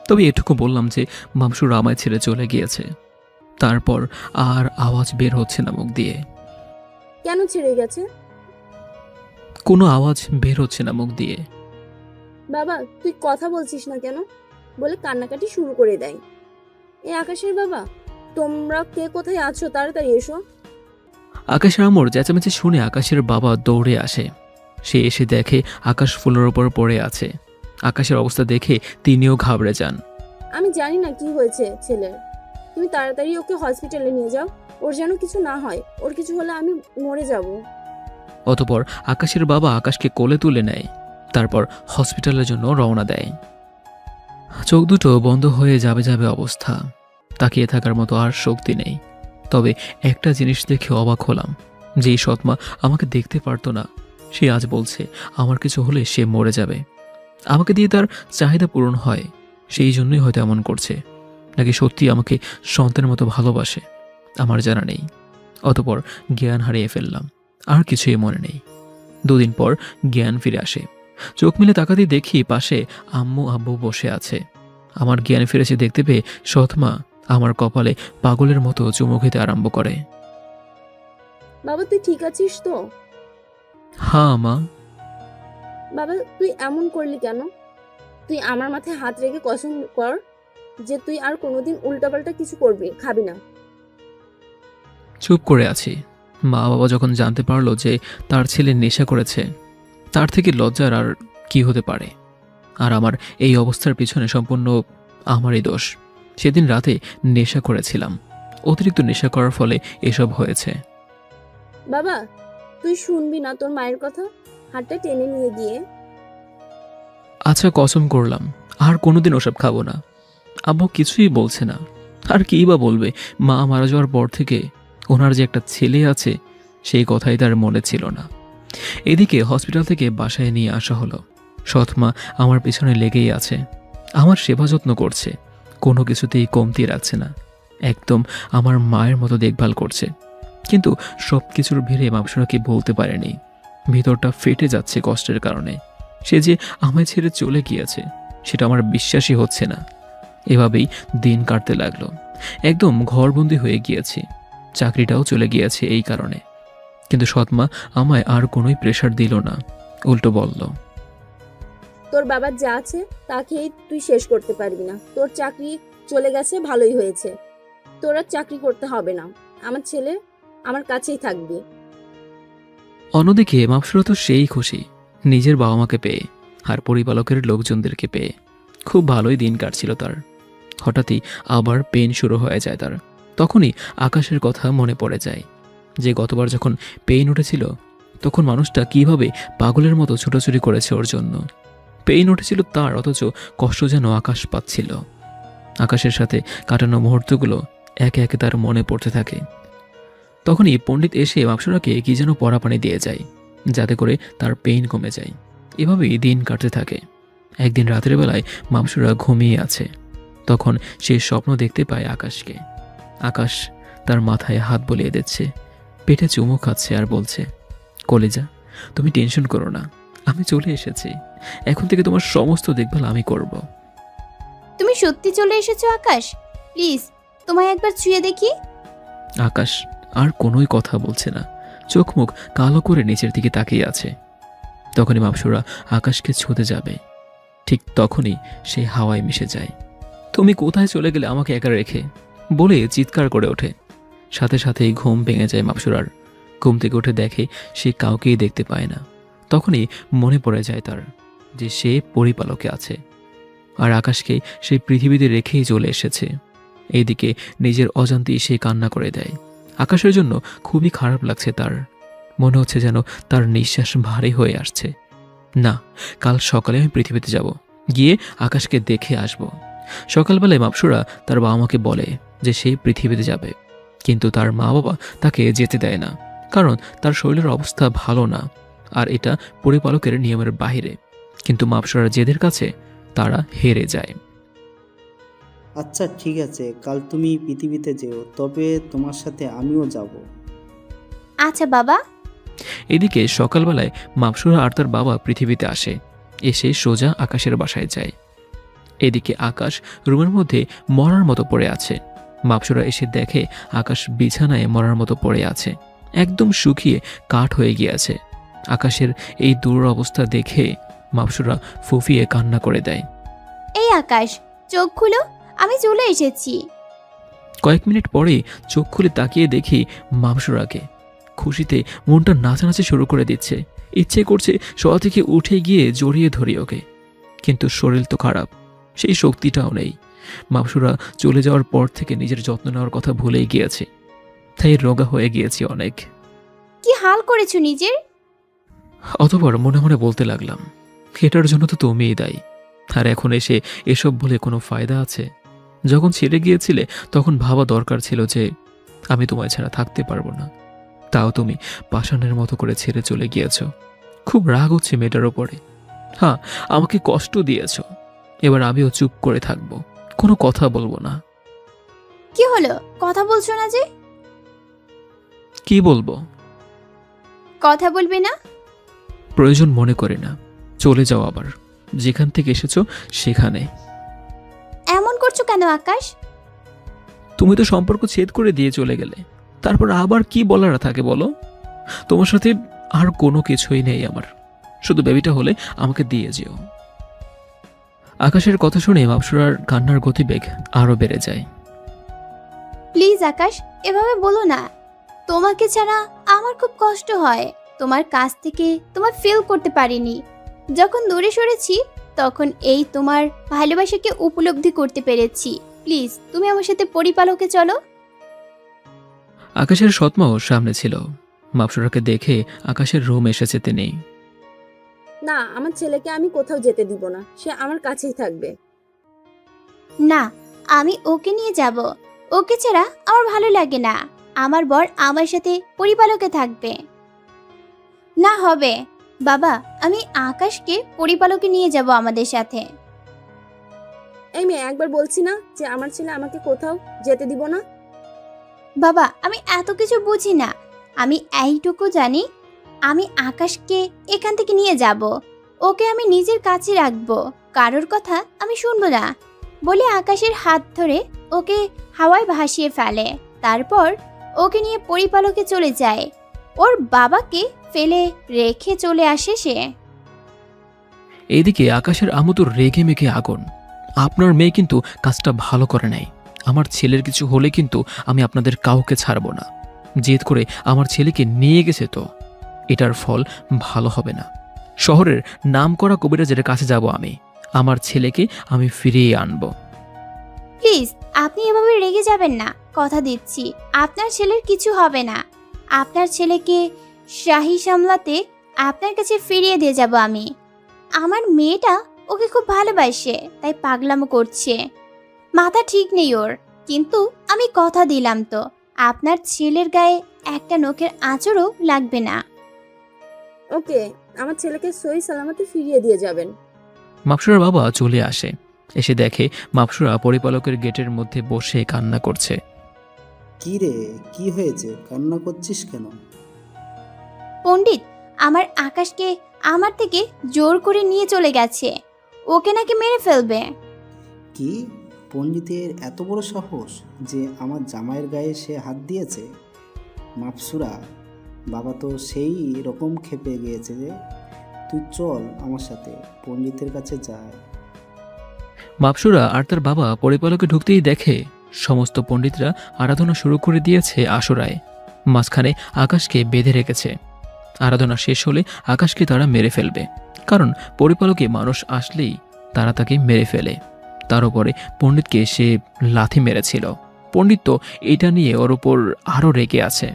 তবে এটুকু বললাম যে মামসুর আমায় ছেড়ে চলে গিয়েছে। তারপর আর আওয়াজ বের হচ্ছে না মুখ দিয়ে। কেন ছেড়ে গেছে? কোনো আওয়াজ বের হচ্ছে না মুখ দিয়ে। বাবা তুই কথা বলছিস না কেন বলে কান্নাকাটি শুরু করে দেয়। এ আকাশের বাবা, তোমরা কে কোথায় আছো? তাড়াতাড়ি এসো। আকাশের আমর চেঁচামেচি শুনে আকাশের বাবা দৌড়ে আসে। সে এসে দেখে আকাশ ফুলের ওপর পড়ে আছে। আকাশের অবস্থা দেখে তিনিও ঘাবড়ে যান। আমি জানি না কি হয়েছে ছেলের, তুমি তাড়াতাড়ি ওকে হসপিটালে নিয়ে যাও। ওর যেন কিছু না হয়, ওর কিছু হলে আমি মরে যাব। অতপর আকাশের বাবা আকাশকে কোলে তুলে নেয়। তারপর হসপিটালের জন্য রওনা দেয়। চোখ দুটো বন্ধ হয়ে যাবে যাবে অবস্থা। তাকিয়ে থাকার মতো আর শক্তি নেই। তবে একটা জিনিস দেখে অবাক হলাম, যেই সৎমা আমাকে দেখতে পারতো না, সে আজ বলছে আমার কিছু হলে সে মরে যাবে। আমাকে দিয়ে তার চাহিদা পূরণ হয়, সেই জন্যই হয়তো এমন করছে। নাকি সত্যি আমাকে সন্তানের মতো ভালোবাসে, আমার জানা নেই। অতপর জ্ঞান হারিয়ে ফেললাম, আর কিছুই মনে নেই। 2 দিন পর জ্ঞান ফিরে আসে। চোখ মেলে তাকাতেই দেখি পাশে আম্মু আব্বু বসে আছে। আমার জ্ঞান ফিরেছে দেখতে পেয়ে সৎমা আমার কপালে পাগলের মতো চুমু খেতে আরম্ভ করে। বাবা তুই ঠিক আছিস তো? হ্যাঁ মা। বাবা তুই এমন করলি কেন? তুই আমার মাথায় হাত রেখে কসম কর যে তুই আর কোনোদিন উল্টাপাল্টা কিছু করবি খাবি না। চুপ করে আছি। মা বাবা যখন জানতে পারলো যে তার ছেলে নেশা করেছে, তার থেকে লজ্জার আর কি হতে পারে। আর আমার এই অবস্থার পিছনে সম্পূর্ণ আমারই দোষ। সেদিন রাতে নেশা করেছিলাম, অতিরিক্ত নেশা করার ফলে এসব হয়েছে। বাবা তুই শুনবি না তোর মায়ের কথা? হাতটা টেনে নিয়ে গিয়ে। আচ্ছা কসম করলাম আর কোনোদিন ওসব খাবো না। আব্বু কিছুই বলছে না, আর কী বা বলবে। মা মারা যাওয়ার পর থেকে ওনার যে একটা ছেলে আছে সেই কথাই তার মনে ছিল না। এদিকে হসপিটাল থেকে বাসায় নিয়ে আসা হলো। সৎমা আমার পিছনে লেগেই আছে, আমার সেবা যত্ন করছে, কোনো কিছুতেই কমতি রাখছে না। একদম আমার মায়ের মতো দেখভাল করছে। কিন্তু সব কিছুর ভিড়ে মাপসোনাকে বলতে পারেনি। ভিতরটা ফেটে যাচ্ছে কষ্টের কারণে। সে যে আমায় ছেড়ে চলে গিয়েছে সেটা আমার বিশ্বাসই হচ্ছে না। এভাবেই দিন কাটতে লাগলো। একদম ঘরবন্দি হয়ে গিয়েছি। চাকরিটাও চলে গিয়েছে এই কারণে। কিন্তু সৎমা আমায় আর কোনোই প্রেশার দিল না, উল্টো বলল, তোর বাবার যা আছে তাকেই তুই শেষ করতে পারবি না। তোর চাকরি চলে গেছে, ভালোই হয়েছে। তোর আর চাকরি করতে হবে না, আমার ছেলে আমার কাছেই থাকবি। অন্যদিকে মাপসুরা তো সেই খুশি নিজের বাবা মাকে পেয়ে আর পরিবালকের লোকজনদেরকে পেয়ে। খুব ভালোই দিন কাটছিল তার। হঠাৎই আবার পেন শুরু হয়ে যায় তার। তখনই আকাশের কথা মনে পড়ে যায় যে গতবার যখন পেইন উঠেছিল তখন মানুষটা কিভাবে পাগলের মতো ছুটোছুটি করেছে ওর জন্য। পেইন উঠেছিল তার, অথচ কষ্ট যেন আকাশ পাচ্ছিল। আকাশের সাথে কাটানো মুহূর্তগুলো একে একে তার মনে পড়তে থাকে। তখনই পণ্ডিত এসে মাপসুরাকে কি যেন পরাপানি দিয়ে যায়, যাতে করে তার পেইন কমে যায়। এভাবেই দিন কাটতে থাকে। একদিন রাতের বেলায় মামসুরা ঘুমিয়ে আছে, তখন সে স্বপ্ন দেখতে পায় আকাশকে। আকাশ তার মাথায় হাত বুলিয়ে দিচ্ছে, পেটে চুমু খাচ্ছে আর বলছে, কলেজা তুমি টেনশন করো না, আমি চলে এসেছি, এখন থেকে তোমার সমস্ত দেখভাল আমি করব। তুমি সত্যি চলে এসেছো আকাশ? প্লিজ তোমায় একবার ছুঁয়ে দেখি। আকাশ আর কোনোই কথা বলছে না, চোখ মুখ কালো করে নিচের দিকে তাকিয়ে আছে। তখনই মামসুরা আকাশকে ছুঁতে যাবে, ঠিক তখনই সে হাওয়ায় মিশে যায়। তুমি কোথায় চলে গেলে আমাকে একা রেখে, বলে চিৎকার করে ওঠে। সাথে সাথেই ঘুম ভেঙে যায় মামসুরার। ঘুম থেকে উঠে দেখে সে কাউকেই দেখতে পায় না। তখনই মনে পড়ে যায় তার যে সে পরিপালকে আছে, আর আকাশকে সেই পৃথিবীতে রেখেই চলে এসেছে। এইদিকে নিজের অজান্তেই সে কান্না করে দেয়। আকাশের জন্য খুবই খারাপ লাগছে তার, মনে হচ্ছে যেন তার নিঃশ্বাস ভারী হয়ে আসছে। না, কাল সকালে আমি পৃথিবীতে যাব, গিয়ে আকাশকে দেখে আসব। সকালবেলায় মাপসুরা তার বাবা মাকে বলে যে সে পৃথিবীতে যাবে, কিন্তু তার মা বাবা তাকে যেতে দেয় না, কারণ তার শরীরের অবস্থা ভালো না, আর এটা পরিপালকের নিয়মের বাইরে। কিন্তু মাপসুরার জেদের কাছে তারা হেরে যায়। আচ্ছা ঠিক আছে, কাল তুমি পৃথিবীতে যেও, তবে তোমার সাথে আমিও যাব। আচ্ছা বাবা। এদিকে সকালবেলায় মাপসুরা আর তার বাবা পৃথিবীতে আসে, এসে সোজা আকাশের বাসায় যায়। এদিকে আকাশ রুমের মধ্যে মরার মতো পড়ে আছে। মাপসুরা এসে দেখে আকাশ বিছানায় মরার মতো পড়ে আছে, একদম শুকিয়ে কাঠ হয়ে গিয়েছে। আকাশের এই দুরবস্থা দেখে মাপসুরা ফুফিয়ে কান্না করে দেয়। এই আকাশ, চোখ খুলো, আমি চলে এসেছি। কয়েক মিনিট পরেই চোখ খুলে তাকিয়ে দেখি মাপসুরাকে। খুশিতে মনটা নাচানাচি শুরু করে দিচ্ছে, ইচ্ছে করছে শোয়া থেকে উঠে গিয়ে জড়িয়ে ধরি ওকে, কিন্তু শরীর তো খারাপ, সেই শক্তিটাও নেই। মাপসুরা চলে যাওয়ার পর থেকে নিজের যত্ন নেওয়ার কথা ভুলেই গিয়েছে, তাই রোগা হয়ে গিয়েছি অনেক। কি হাল করেছো নিজের? অতঃপর মনে মনে বলতে লাগলাম, এটার জন্য তো তুমিই দায়ী। আর এখন এসে এসব বলে কোনো ফায়দা আছে? যখন ছেড়ে গিয়েছিলে তখন ভাবা দরকার ছিল যে আমি তোমায় ছাড়া থাকতে পারবো না, তাও তুমি পাষাণের মতো করে ছেড়ে চলে গিয়েছ। খুব রাগ হচ্ছে মেয়েটার ওপরে। হ্যাঁ, আমাকে কষ্ট দিয়েছ, এবার আমিও চুপ করে থাকবো, কোনো কথা বলবো না। কি হলো, কথা বলছো না যে? কি বলবো? কথা বলবে না? প্রয়োজন মনে করি না, চলে যাও আবার, যেখান থেকে এসেছো সেখানে। এমন করছো কেন আকাশ? তুমি তো সম্পর্ক ছেদ করে দিয়ে চলে গেলে, তারপর আবার কি বলার থাকে বলো? তোমার সাথে আর কোনো কিছুই নেই আমার, শুধু বেবিটা হলে আমাকে দিয়ে যেও। আকাশের কথা শুনে মাপসুরার কান্নার গতিবেগ আরো বেড়ে যায়। প্লিজ আকাশ, এভাবে বলো না। তোমাকে ছাড়া আমার খুব কষ্ট হয়। তোমার কাছ থেকে তোমার ফিল করতে পারিনি। যখন দূরে সরেছি তখন এই তোমার ভালোবাসাকে উপলব্ধি করতে পেরেছি। প্লিজ তুমি আমার সাথে পরিপালকে চলো। আকাশের সৎমাও সামনে ছিল। মাপসুরাকে দেখে আকাশের রুম এসেছে তিনি। না, আমার ছেলেকে আমি কোথাও যেতে দিব না, সে আমার কাছেই থাকবে। না, আমি ওকে নিয়ে যাব। ওকে ছাড়া আমার ভালো লাগে না। আমার বর আমার সাথে পরিপালকে থাকবে। না হবে বাবা, আমি আকাশকে পরিপালকে নিয়ে যাব আমাদের সাথে। এই মেয়ে, একবার বলছি না যে আমার ছেলে আমাকে কোথাও যেতে দিব না? বাবা, আমি এত কিছু বুঝি না। আমি এইটুকু জানি, আমি আকাশকে এখান থেকে নিয়ে যাব। ওকে আমি নিজের কাছে রাখবো, কারোর কথা আমি শুনবো না বলে আকাশের হাত ধরে ওকে হাওয়ায় ভাসিয়ে ফেলে। তারপর ওকে নিয়ে পরিপালকে চলে যায়। ওর বাবাকে ফেলে রেখে চলে আসে সে। এইদিকে আকাশের আমু তো রেগে মেগে আগুন। আপনার মেয়ে কিন্তু কাজটা ভালো করে নাই। আমার ছেলের কিছু হলে কিন্তু আমি আপনাদের কাউকে ছাড়বো না। জেদ করে আমার ছেলেকে নিয়ে গেছে, তো এটার ফল ভালো হবে না। শহরের নামকরা কবিরাজের কাছে যাব আমি, আমার ছেলেকে আমি ফিরিয়ে আনবো। প্লিজ আপনি এভাবে রেগে যাবেন না, কথা দিচ্ছি আপনার ছেলের কিছু হবে না। আপনার ছেলেকে শাহী সামলাতে আপনার কাছে ফিরিয়ে দিয়ে যাব আমি। আমার মেয়েটা ওকে খুব ভালোবাসে, তাই পাগলামো করছে। মাথা ঠিক নেই ওর, কিন্তু আমি কথা দিলাম তো, আপনার ছেলের গায়ে একটা নখের আঁচড়ও লাগবে না। ওকে, আমার ছেলেকে সহি সালামতে ফিরিয়ে দিয়ে যাবেন। মাপসুরার বাবা চলে আসে, এসে দেখে মাপসুরা পরিপালকের গেটের মধ্যে বসে কান্না করছে। কি রে, কি হয়েছে, কান্না করছিস কেন? পণ্ডিত আমার আকাশকে আমার থেকে জোর করে নিয়ে চলে গেছে, ওকে নাকি মেরে ফেলবে। কি, পণ্ডিতের এত বড় সাহস যে আমার জামাইয়ের গায়ে সে হাত দিয়েছে? মাপসুরা, বাবা তো সেই রকম ক্ষেপে গিয়েছে যে তুই চল আমার সাথে পণ্ডিতের কাছে যায়। মাপসুরা আর তার বাবা পরিপালকে ঢুকতেই দেখে সমস্ত পণ্ডিতরা আরাধনা শুরু করে দিয়েছে আশুরায়। মাঝখানে আকাশকে বেঁধে রেখেছে। আরাধনা শেষ হলে আকাশকে তারা মেরে ফেলবে, কারণ পরিপালকে মানুষ আসলেই তারা তাকে মেরে ফেলে। তার উপরে পণ্ডিতকে সে লাথি মেরেছিল। পণ্ডিত তো এটা নিয়ে ওর ওপর আরও রেগে আছে।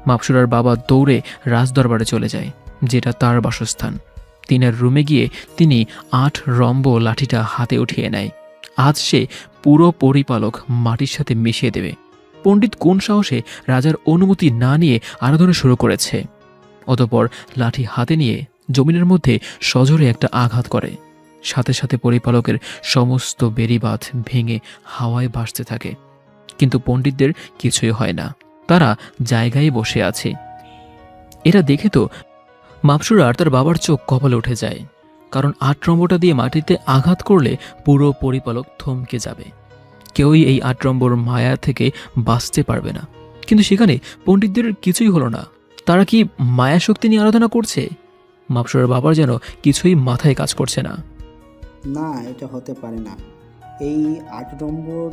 মাপসুরার বাবা দৌড়ে রাজদরবারে চলে যায়, যেটা তার বাসস্থান। তিনার রুমে গিয়ে তিনি 8 রম্ব লাঠিটা হাতে উঠিয়ে নেয়। আজ সে পুরো পরিপালক মাটির সাথে মিশিয়ে দেবে। পণ্ডিত কোন সাহসে রাজার অনুমতি না নিয়ে আরাধনা শুরু করেছে। অতঃপর লাঠি হাতে নিয়ে জমিনের মধ্যে সজোরে একটা আঘাত করে। সাথে সাথে পরিপালকের সমস্ত বেড়িবাঁধ ভেঙে হাওয়ায় ভাসতে থাকে। কিন্তু পণ্ডিতদের কিছুই হয় না, তারা জায়গায় বসে আছে। এটা দেখে তো মাপসুরা আর তার বাবার চোখ কপালে উঠে যায়, কারণ 8 রম্বটা দিয়ে মাটিতে আঘাত করলে পুরো পরিপালক থমকে যাবে। কেউই এই 8 রম্বর মায়া থেকে বাঁচতে পারবে না। কিন্তু সেখানে পণ্ডিতদের কিছুই হলো না। তারা কি মায়া শক্তি নিয়ে আরাধনা করছে? মাপসুরার বাবার যেন কিছুই মাথায় কাজ করছে না। না, এটা হতে পারে না। এই 8 নম্বর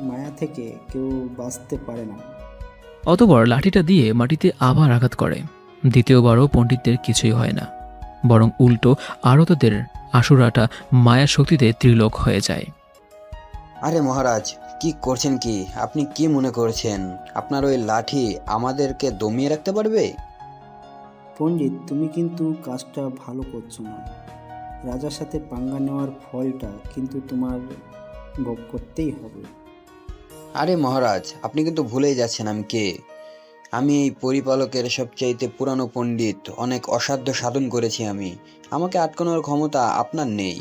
মায়া থেকে কেউ বাঁচতে পারে না। অতঃপর লাঠিটা দিয়ে মাটিতে আবার আঘাত করে। দ্বিতীয়বারও পণ্ডিতদের কিছুই হয় না, বরং উল্টো আরও তাদের আশুরাটা মায়া শক্তিতে ত্রিলোক হয়ে যায়। আরে মহারাজ, কি করছেন কি? আপনি কি মনে করছেন আপনার ওই লাঠি আমাদেরকে দমিয়ে রাখতে পারবে? পণ্ডিত, তুমি কিন্তু কাজটা ভালো করছো না। রাজার সাথে পাঙ্গা নেওয়ার ফলটা কিন্তু তোমার ভোগ করতেই হবে। আরে মহারাজ, আপনি কিন্তু ভুলেই যাচ্ছেন আমি কে। আমি এই পরিপালকের সবচাইতে পুরানো পণ্ডিত। অনেক অসাধ্য সাধন করেছি আমি। আমাকে আটকানোর ক্ষমতা আপনার নেই।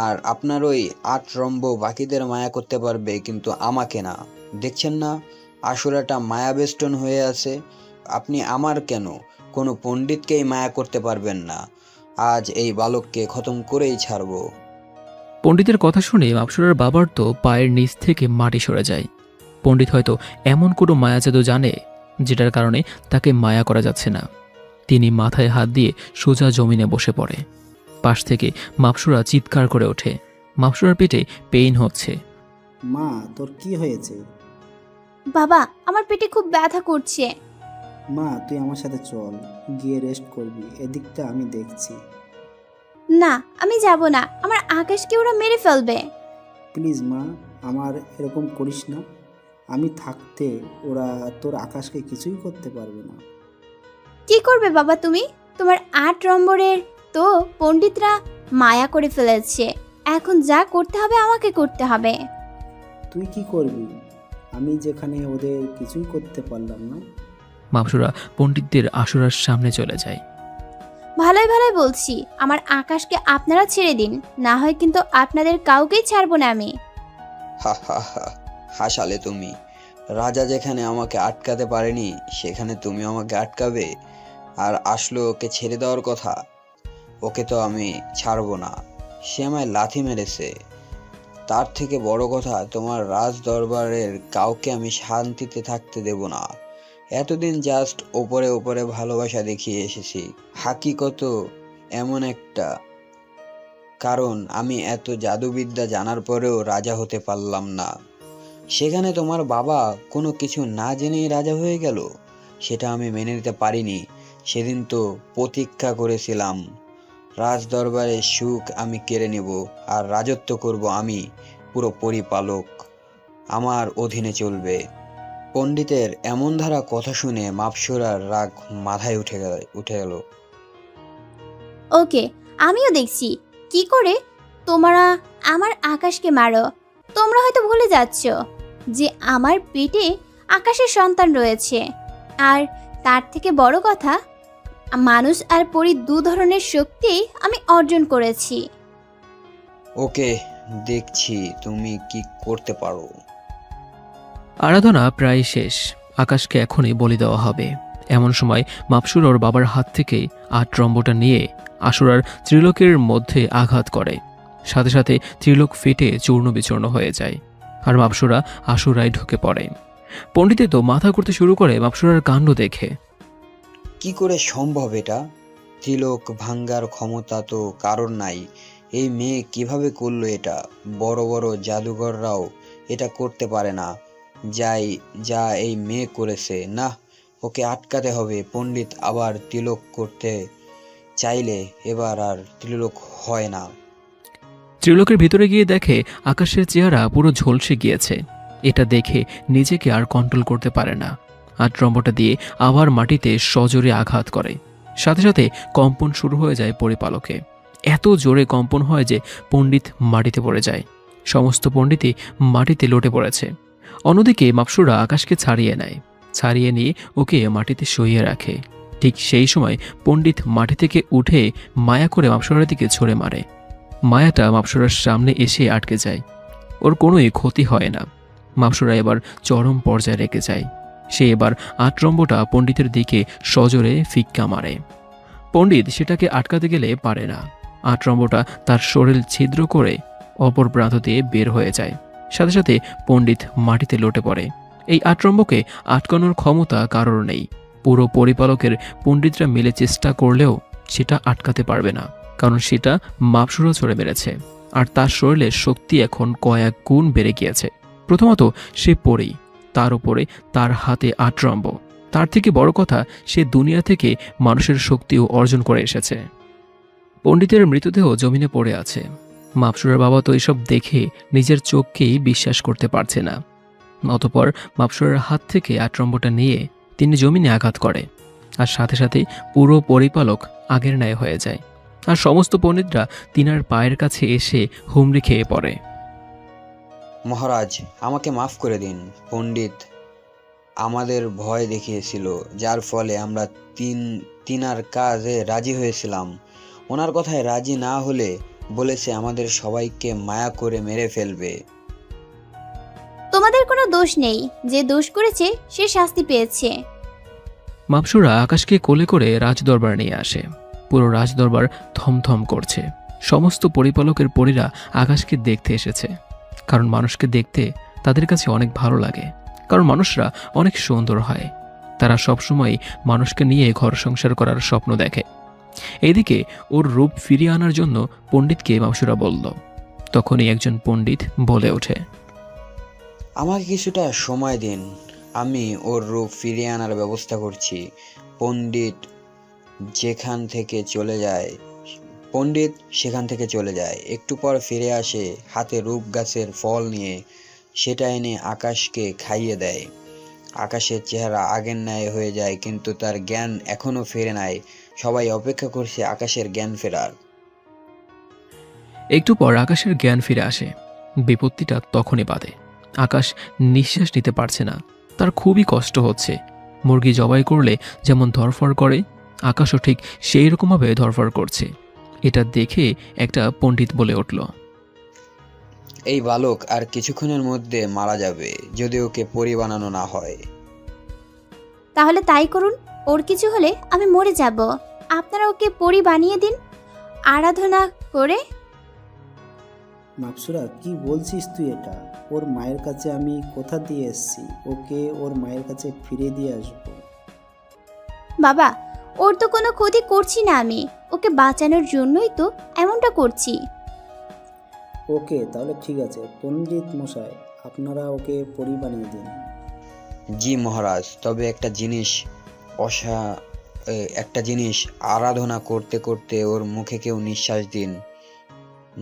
আর আপনার ওই 8 রম্ব বাকিদের মায়া করতে পারবে, কিন্তু আমাকে না। দেখছেন না আশুরাটা মায়াবেষ্টন হয়ে আছে? আপনি আমার কেন, কোনো পণ্ডিতকেই মায়া করতে পারবেন না। আজ এই বালককে খতম করেই ছাড়বো। পণ্ডিতের কথা শুনে মাপসুরার বাবার তো পায়ের নিচ থেকে মাটি সরে যায়। পণ্ডিত হয়তো এমন কোনো মায়াজাদু জানে যেটার কারণে তাকে মায়া করা যাচ্ছে না। তিনি মাথায় হাত দিয়ে সোজা জমিনে বসে পড়ে। পাশ থেকে মাপসুরা চিৎকার করে ওঠে। মাপসুরার পেটে পেইন হচ্ছে। মা, তোর কি হয়েছে? বাবা আমার পেটে খুব ব্যথা করছে। মা, তুই আমার সাথে চল, গিয়ে রেস্ট করবি। এদিকটা আমি দেখছি। না আমি যাব না, আমার আকাশকে ওরা মেরে ফেলবে। প্লিজ মা, আমার এরকম করিস না। আমি থাকতে ওরা তোর আকাশকে কিছুই করতে পারবে না। কি করবে বাবা তুমি? তোমার 8 নম্বরের তো পণ্ডিতরা মায়া করে ফেলেছে, এখন যা করতে হবে আমাকে করতে হবে। তুই কি করবি? আমি যেখানে ওদের কিছুই করতে পারলাম না। মাপসুরা পণ্ডিতদের আশুরার সামনে চলে যায়। ভালোই ভালোই বলছি, আমার আকাশকে আপনারা ছেড়ে দিন, না হয় কিন্তু আপনাদের কাউকেই ছাড়বো না আমি। হা হা হা, হাসালে তুমি। রাজা যেখানে আমাকে আটকাতে পারেনি, সেখানে তুমি আমাকে আটকাবে? আর আসলো ওকে ছেড়ে দেওয়ার কথা, ওকে তো আমি ছাড়বো না। সে আমায় লাথি মেরেছে। তার থেকে বড় কথা, তোমার রাজ দরবারের কাউকে আমি শান্তিতে থাকতে দেব না। এতদিন জাস্ট ওপরে ওপরে ভালোবাসা দেখিয়ে এসেছি, হাকিকত এমন একটা। কারণ আমি এত জাদুবিদ্যা জানার পরেও রাজা হতে পারলাম না। সেখানে তোমার বাবা কোনো কিছু না জেনেই রাজা হয়ে গেল, সেটা আমি মেনে নিতে পারিনি। সেদিন তো প্রতীক্ষা করেছিলাম, রাজ দরবারের সুখ আমি কেড়ে নেব আর রাজত্ব করব আমি। পুরো পরিপালক আমার অধীনে চলবে। পণ্ডিতের এমন ধারা কথা শুনে মাপসুরার রাগ মাথায় উঠে গেল। ওকে, আমিও দেখছি কি করে তোমরা আমার আকাশকে মারো। তোমরা হয়তো ভুলে যাচ্ছ যে আমার পেটে আকাশের সন্তান রয়েছে, আর তার থেকে বড় কথা, মানুষ আর পরি দু ধরনের শক্তি আমি অর্জন করেছি। ওকে, দেখছি তুমি কি করতে পারো। আরাধনা প্রায় শেষ। আকাশকে এখনই বলি দেওয়া হবে। এমন সময় মাপসুর ওর বাবার হাত থেকে আটরম্বটা নিয়ে আশুরার ত্রিলোকের মধ্যে আঘাত করে। সাথে সাথে ত্রিলোক ফেটে চূর্ণ বিচূর্ণ হয়ে যায় আর মাপসুরা আশুরায় ঢুকে পড়ে। পণ্ডিতে তো মাথা করতে শুরু করে মাপসুরার কাণ্ড দেখে। কি করে সম্ভব এটা? ত্রিলোক ভাঙ্গার ক্ষমতা তো কারোর নাই। এই মেয়ে কিভাবে করলো এটা? বড় বড় জাদুঘররাও এটা করতে পারে না। যা এই মেয়ে করেছে, না, ওকে আটকাতে হবে। পণ্ডিত আবার তিলক করতে চাইলে এবার আর তিলক হয় না। ত্রিলোকের ভিতরে গিয়ে দেখে আকাশের চেহারা পুরো ঝলসে গিয়েছে। এটা দেখে নিজেকে আর কন্ট্রোল করতে পারে না। আটরম্বটা দিয়ে আবার মাটিতে সজোরে আঘাত করে। সাথে সাথে কম্পন শুরু হয়ে যায় পরিপালকে। এত জোরে কম্পন হয় যে পণ্ডিত মাটিতে পড়ে যায়। সমস্ত পণ্ডিতই মাটিতে লটে পড়েছে। অন্যদিকে মাপসুরা আকাশকে ছাড়িয়ে নেয়। ছাড়িয়ে নিয়ে ওকে মাটিতে শুইয়ে রাখে। ঠিক সেই সময় পণ্ডিত মাটি থেকে উঠে মায়া করে মাপসুরার দিকে ছুঁড়ে মারে। মায়াটা মাপসুরার সামনে এসে আটকে যায়। ওর কোনোই ক্ষতি হয় না। মাপসুরা এবার চরম পর্যায়ে রেখে যায়। সে এবার আটরম্বটা পণ্ডিতের দিকে সজোরে ফিক্কা মারে। পণ্ডিত সেটাকে আটকাতে গেলে পারে না। আটরম্বটা তার শরীর ছিদ্র করে অপর প্রান্ত দিয়ে বের হয়ে যায়। সাথে সাথে পণ্ডিত মাটিতে লটে পড়ে। এই আটরম্বকে আটকানোর ক্ষমতা কারোর নেই। পুরো পরিপালকের পণ্ডিতরা মিলে চেষ্টা করলেও সেটা আটকাতে পারবে না, কারণ সেটা মাপসুরা ছড়ে মেরেছে। আর তার শরীরের শক্তি এখন কয়েক গুণ বেড়ে গিয়েছে। প্রথমত সে পড়ি, তার উপরে তার হাতে আটরম্ব। তার থেকে বড় কথা, সে দুনিয়া থেকে মানুষের শক্তিও অর্জন করে এসেছে। পণ্ডিতের মৃতদেহ জমিনে পড়ে আছে। মাপসুরার বাবা তো এসব দেখে নিজের চোখকেই বিশ্বাস করতে পারছে না। অতঃপর মাপসুরার হাত থেকে আটরম্বটা নিয়ে তিনি জমিনে আঘাত করে। আর সাথে সাথে পুরো পরিপালক আগের ন্যায় হয়ে যায়। আর সমস্ত পণ্ডিতরা তিনার পায়ের কাছে এসে হুমড়ি খেয়ে পড়ে। মহারাজ, আমাকে মাফ করে দিন। পণ্ডিত আমাদের ভয় দেখিয়েছিল, যার ফলে আমরা তিনার কাজে রাজি হয়েছিলাম। ওনার কথায় রাজি না হলে বলেছে আমাদের সবাইকে মায়া করে মেরে ফেলবে। তোমাদের কোনো দোষ নেই, যে দোষ করেছে সে শাস্তি পেয়েছে। মাপসুরা আকাশকে কোলে করে রাজদরবার নিয়ে আসে। পুরো রাজদরবার থমথম করছে। সমস্ত পরিপালকের পরীরা আকাশকে দেখতে এসেছে, কারণ মানুষকে দেখতে তাদের কাছে অনেক ভালো লাগে। কারণ মানুষরা অনেক সুন্দর হয়। তারা সবসময় মানুষকে নিয়ে ঘর সংসার করার স্বপ্ন দেখে। এদিকে ওর রূপ ফিরিয়ে আনার জন্য পণ্ডিতকে মাপসুরা বলল। তখনই একজন পণ্ডিত বলে ওঠে, আমাকে কিছুটা সময় দিন, আমি ওর রূপ ফিরিয়ে আনার ব্যবস্থা করছি। পণ্ডিত সেখান থেকে চলে যায়। একটু পর ফিরে আসে হাতে রূপ গাছের ফল নিয়ে। সেটা এনে আকাশকে খাইয়ে দেয়। আকাশের চেহারা আগের ন্যায় হয়ে যায়, কিন্তু তার জ্ঞান এখনো ফেরে নাই। সবাই অপেক্ষা করছে আকাশের জ্ঞান ফেরার। একটু পর আকাশের জ্ঞান ফিরে আসে। বিপত্তিটা তখনই বাধে। আকাশ নিঃশ্বাস নিতে পারছে না, তার খুবই কষ্ট হচ্ছে। মুরগি জবাই করলে যেমন ধরফর করে, আকাশও ঠিক সেই রকমভাবে ধরফর করছে। এটা দেখে একটা পণ্ডিত বলে উঠল, এই বালক আর কিছুক্ষণের মধ্যে মারা যাবে, যদি ওকে পরি বানানো না হয়। তাহলে তাই করুন, ওর কিছু হলে আমি মরে যাব। আপনারা ওকে পরি বানিয়ে দিন আরাধনা করে। মাপসুরা, কি বলছিস তুই এটা? ওর মায়ের কাছে আমি কথা দিয়ে এসেছি, ওকে ওর মায়ের কাছে ফিরে দিয়ে আসবো। বাবা, ওর তো কোনো ক্ষতি করছি না আমি, ওকে বাঁচানোর জন্যই তো এমনটা করছি। ওকে, তাহলে ঠিক আছে। পণ্ডিত মশাই, আপনারা ওকে পরি বানিয়ে দিন। জি মহারাজ, তবে একটা জিনিস, আরাধনা করতে করতে ওর মুখে কেউ নিঃশ্বাস দিন,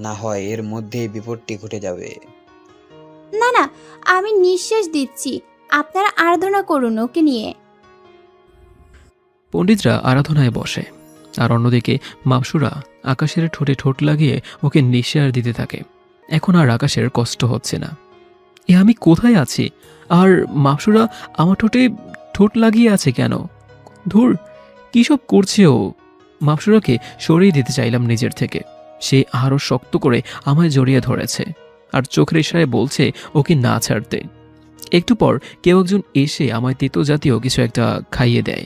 না হয় এর মধ্যেই বিপত্তি ঘটে যাবে। না না, আমি নিঃশ্বাস দিচ্ছি, আপনারা আরাধনা করুন ওকে নিয়ে। পণ্ডিতরা আরাধনায় বসে। আর অন্যদিকে মাপসুরা আকাশের ঠোঁটে ঠোঁট লাগিয়ে ওকে নিঃশ্বাস দিতে থাকে। এখন আর আকাশের কষ্ট হচ্ছে না। আমি কোথায় আছি? আর মাপসুরা আমার ঠোঁটে ঠোঁট লাগিয়ে আছে কেন? ধুর, কী সব করছে ও? মাপসুরাকে সরিয়ে দিতে চাইলাম নিজের থেকে। সে আরও শক্ত করে আমায় জড়িয়ে ধরেছে আর চোখের ইশারায় বলছে ওকে না ছাড়তে। একটু পর কেউ একজন এসে আমায় তেতো জাতীয় কিছু একটা খাইয়ে দেয়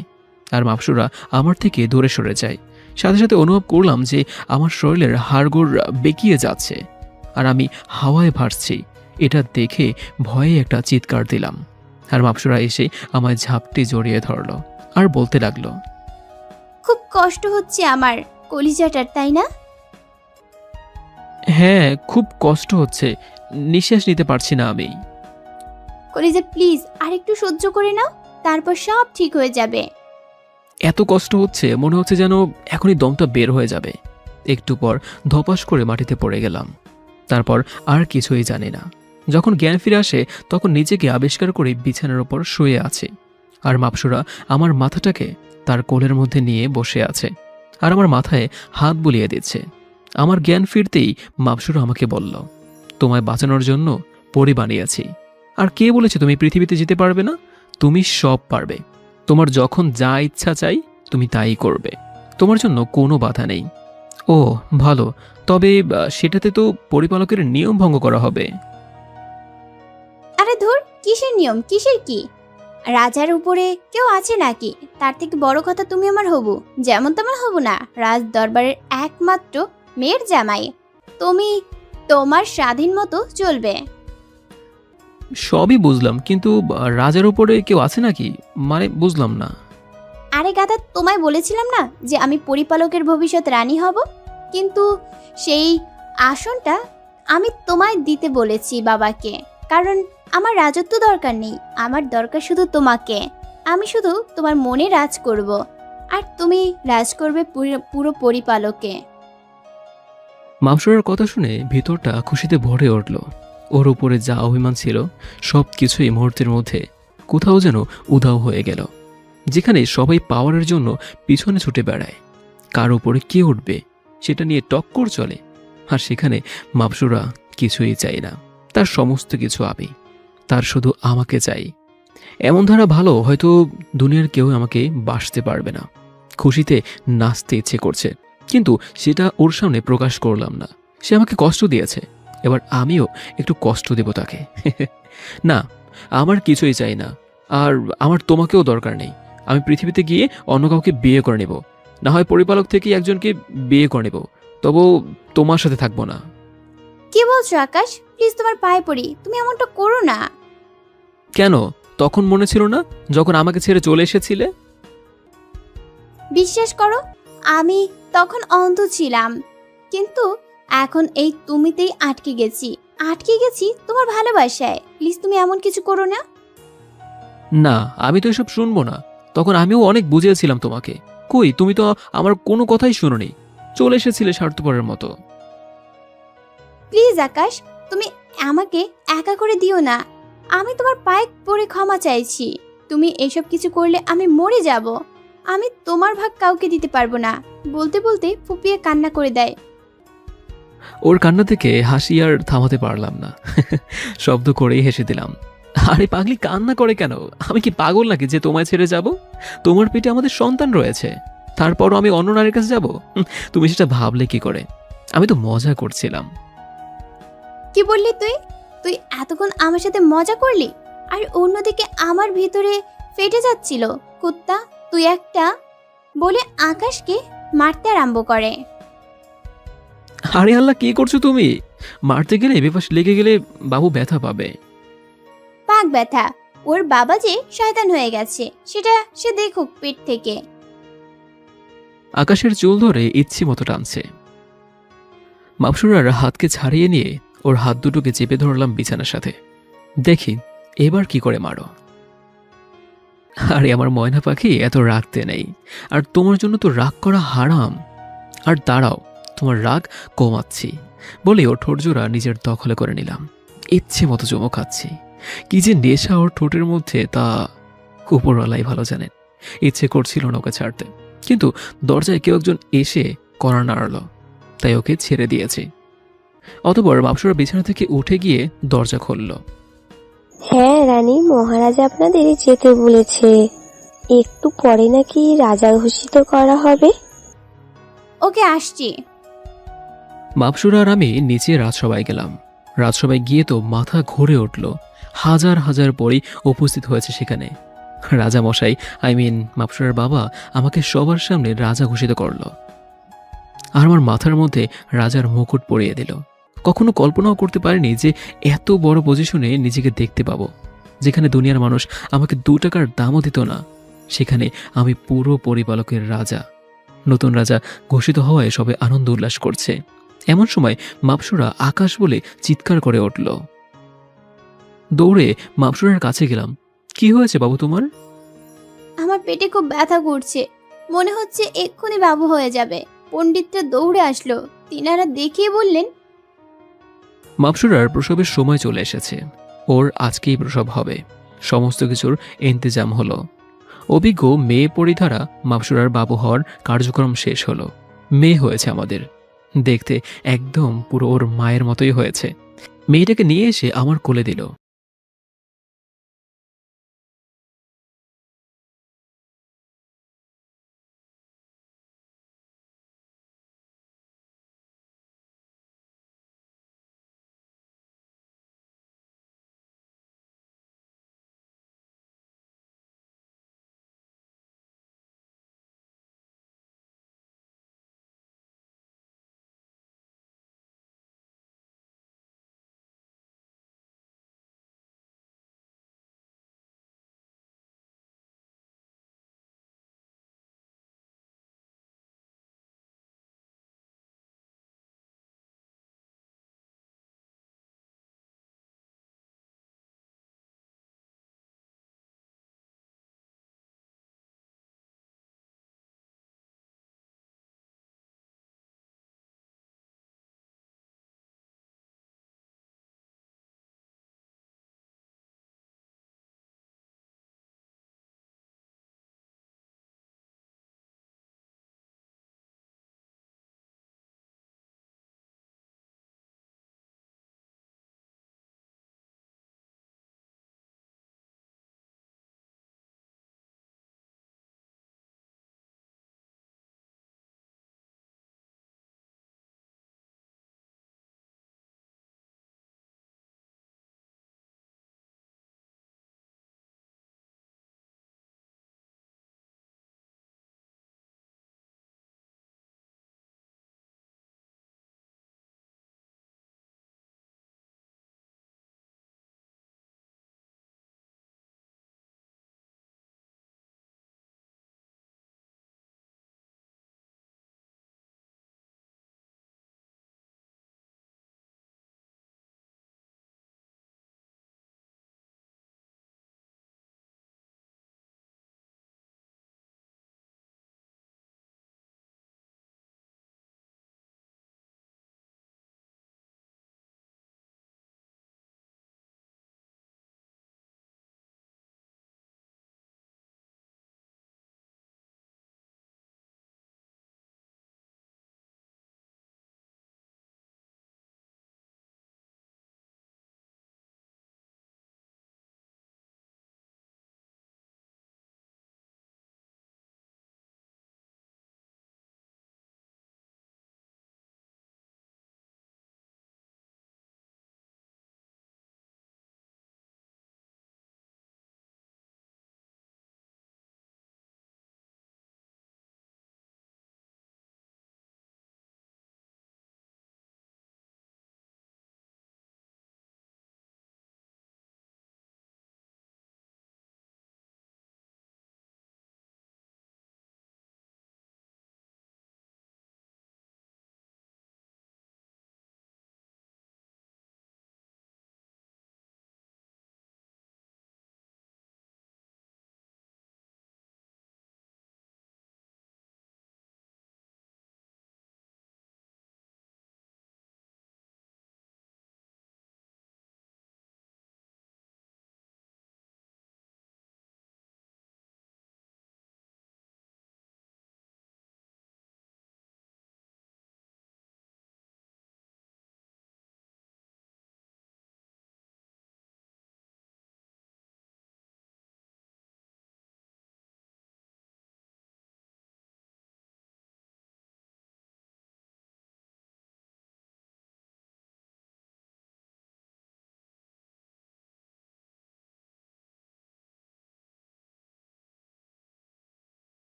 আর মাপসুরা আমার থেকে দূরে সরে যায়। সাথে সাথে অনুভব করলাম যে আমার শরীরের হাড়গোড় বেঁকিয়ে যাচ্ছে আর আমি হাওয়ায় ভাসছি। এটা দেখে ভয়ে একটা চিৎকার দিলাম আর মাপসুরা এসে আমায় ঝাপটে জড়িয়ে ধরলো আর বলতে লাগলো, খুব কষ্ট হচ্ছে আমার কলিজাটার, তাই না? হ্যাঁ, খুব কষ্ট হচ্ছে, নিঃশ্বাস নিতে পারছি না আমি। কলিজা প্লিজ আরেকটু সহ্য করে নাও, তারপর সব ঠিক হয়ে যাবে। এত কষ্ট হচ্ছে মনে হচ্ছে যেন এখনই দমটা বের হয়ে যাবে। একটু পর ধপাস করে মাটিতে পড়ে গেলাম। তারপর আর কিছুই জানি না। যখন জ্ঞান ফিরে আসে তখন নিজেকে আবিষ্কার করে বিছানার ওপর শুয়ে আছে আর মাপসুরা আমার মাথাটাকে তার কোলের মধ্যে নিয়ে বসে আছে আর আমার মাথায় হাত বুলিয়ে দিচ্ছে। আমার জ্ঞান ফিরতেই মাপসুরা আমাকে বলল, তোমায় বাঁচানোর জন্য পরি বানিয়েছি। আর কে বলেছে তুমি পৃথিবীতে যেতে পারবে না? তুমি সব পারবে। তোমার যখন যা ইচ্ছা চাই তুমি তাই করবে। তোমার জন্য কোনো বাধা নেই। ও ভালো, তবে সেটাতে তো পরিপালকের নিয়ম ভঙ্গ করা হবে। আরে ধুর, কিসের নিয়ম, কিসের কি? রাজার উপরে কেউ আছে নাকি? তার থেকে বড় কথা তুমি আমার হবু, যেমন তেমন হবু না, রাজ দরবারের একমাত্র মেয়ের জামাই। তুমি তোমার স্বাধীন মতো চলবে। সবই বুঝলাম, কিন্তু রাজার উপরে কেউ আছে নাকি, মানে বুঝলাম না। আরে গাধা, তোমায় বলেছিলাম না যে আমি পরিপালকের ভবিষ্যৎ রানী হব? কিন্তু সেই আসনটা আমি তোমায় দিতে বলেছি বাবাকে, কারণ আমার রাজত্ব দরকার নেই, আমার দরকার শুধু তোমাকে। আমি শুধু তোমার মনে রাজ করব, আর তুমি রাজ করবে পুরো পরিপালকে। মাপসুরার কথা শুনে ভিতরটা খুশিতে ভরে উঠল। ওর উপরে যা অভিমান ছিল সব কিছুই মুহূর্তের মধ্যে কোথাও যেন উধাও হয়ে গেল। যেখানে সবাই পাওয়ারের জন্য পিছনে ছুটে বেড়ায়, কার উপরে কে উঠবে সেটা নিয়ে টক্কর চলে, আর সেখানে মাপসুরা কিছুই চাই না। তার সমস্ত কিছু আমি, তার শুধু আমাকে চাই। এমন ধারা ভালো হয়তো দুনিয়ার কেউ আমাকে বাসতে পারবে না। খুশিতে নাচতে ইচ্ছে করছে, কিন্তু সেটা ওর সামনে প্রকাশ করলাম না। সে আমাকে কষ্ট দিয়েছে, এবার আমিও একটু কষ্ট দেব তাকে। না, আমার কিছুই চাই না, আর আমার তোমাকেও দরকার নেই। আমি পৃথিবীতে গিয়ে অন্য কাউকে বিয়ে করে নেব, না হয় পরিপালক থেকেই একজনকে বিয়ে করে নেব, তবু তোমার সাথে থাকবো না। কি বলছো আকাশ? প্লিজ তোমার পায়ে পড়ি, তুমি এমনটা করো না। কেন, তখন মনে ছিল না যখন আমাকে ছেড়ে চলে এসেছিলে? বিশ্বাস করো, আমি তখন অন্ধ ছিলাম, কিন্তু এখন এই তুমিতেই আটকে গেছি তোমার ভালোবাসায়। প্লিজ তুমি এমন কিছু করো না। না, আমি তো এসব শুনবো না। তখন আমিও অনেক বুঝিয়েছিলাম তোমাকে, কই তুমি তো আমার কোনো কথাই শুনোনি, চলে এসেছিলে স্বার্থপরের মতো। প্লিজ আকাশ, তুমি আমাকে একা করে দিও না। আমি তোমার পায়ে পড়ে ক্ষমা চাইছি। তুমি এসব কিছু করলে আমি মরে যাব। আমি তোমার ভাগ কাউকে দিতে পারবো না। বলতে বলতে ফুপিয়ে কান্না করে দেয়। ওর কান্না থেকে হাসি আর থামাতে পারলাম না, শব্দ করেই হেসে দিলাম। আরে পাগলি, কান্না করে কেন? আমি কি পাগল নাকি যে তোমায় ছেড়ে যাব? তোমার পেটে আমাদের সন্তান রয়েছে, তারপরও আমি অন্য নারীর কাছে যাব? তুমি সেটা ভাবলে কি করে? আমি তো মজা করছিলাম। কি বললি তুই? তুই এতক্ষণ আমার সাথে মজা করলি, আর অন্যদিকে আমার ভিতরে ফেটে যাচ্ছিল। কুত্তা তুই একটা, বলে আকাশকে মারতে আরম্ভ করে। আরে আল্লাহ, কি করছো তুমি? মারতে গেলে বেপাস লেগে গেলে বাবু ব্যথা পাবে। পাক ব্যথা, ওর বাবা যে শয়তান হয়ে গেছে সেটা সে দেখুক পেট থেকে। আকাশের চুল ধরে ইচ্ছে মতো টানছে। মাপসুরার হাতকে ছাড়িয়ে নিয়ে ওর হাত দুটোকে চেপে ধরলাম বিছানার সাথে। দেখি এবার কি করে মারো। আরে আমার ময়না পাখি, এত রাগতে নেই, আর তোমার জন্য তো রাগ করা হারাম। আর দাঁড়াও, তোমার রাগ কমাচ্ছি বলে ওর ঠোঁট জোড়া নিজের দখলে করে নিলাম। ইচ্ছে মতো চুমো খাচ্ছি। কি যে নেশা ওর ঠোঁটের মধ্যে তা উপরওয়ালাই ভালো জানেন। ইচ্ছে করছিল না ওকে ছাড়তে, কিন্তু দরজায় কেউ একজন এসে কড়া নাড়ালো, তাই ওকে ছেড়ে দিয়েছি। অতঃপর মাপসুরা বিছানা থেকে উঠে গিয়ে দরজা খুলল। হ্যাঁ রানী, মহারাজ আপনাদের যেতে বলেছে। একটু পরে নাকি রাজা ঘোষিত করা হবে। ওকে, আসছি। মাপসুরা আর আমি নিচে রাজসভায় গেলাম। রাজসভায় গিয়ে তো মাথা ঘুরে উঠল। হাজার হাজার পরী উপস্থিত হয়েছে সেখানে। রাজা মশাই, মাপসুরার বাবা আমাকে সবার সামনে রাজা ঘোষিত করল, আর আমার মাথার মধ্যে রাজার মুকুট পরিয়ে দিল। কখনো কল্পনাও করতে পারিনি যে এত বড় পজিশনে নিজেকে দেখতে পাবো, যেখানে দুনিয়ার মানুষ আমাকে 2 টাকার দামও দিত না। সেখানে আমি পুরো পরিপালকের রাজা। নতুন রাজা ঘোষিত হওয়ায় সবে আনন্দ উল্লাস করছে। এমন সময় মাপসুরা আকাশ বলে চিৎকার করে উঠল। দৌড়ে মাপসুরার কাছে গেলাম। কি হয়েছে বাবু তোমার? আমার পেটে খুব ব্যথা করছে, মনে হচ্ছে এক্ষুনি বাবু হয়ে যাবে। পণ্ডিতটা দৌড়ে আসলো, তিনারা দেখিয়ে বললেন, মাপসুরার প্রসবের সময় চলে এসেছে, ওর আজকেই প্রসব হবে। সমস্ত কিছুর ইন্তজাম হলো। অভিজ্ঞ মেয়ে পরিধারা মাপসুরার বাবু হওয়ার কার্যক্রম শেষ হলো। মেয়ে হয়েছে আমাদের। দেখতে একদম পুরো ওর মায়ের মতোই হয়েছে। মেয়েটাকে নিয়ে এসে আমার কোলে দিল।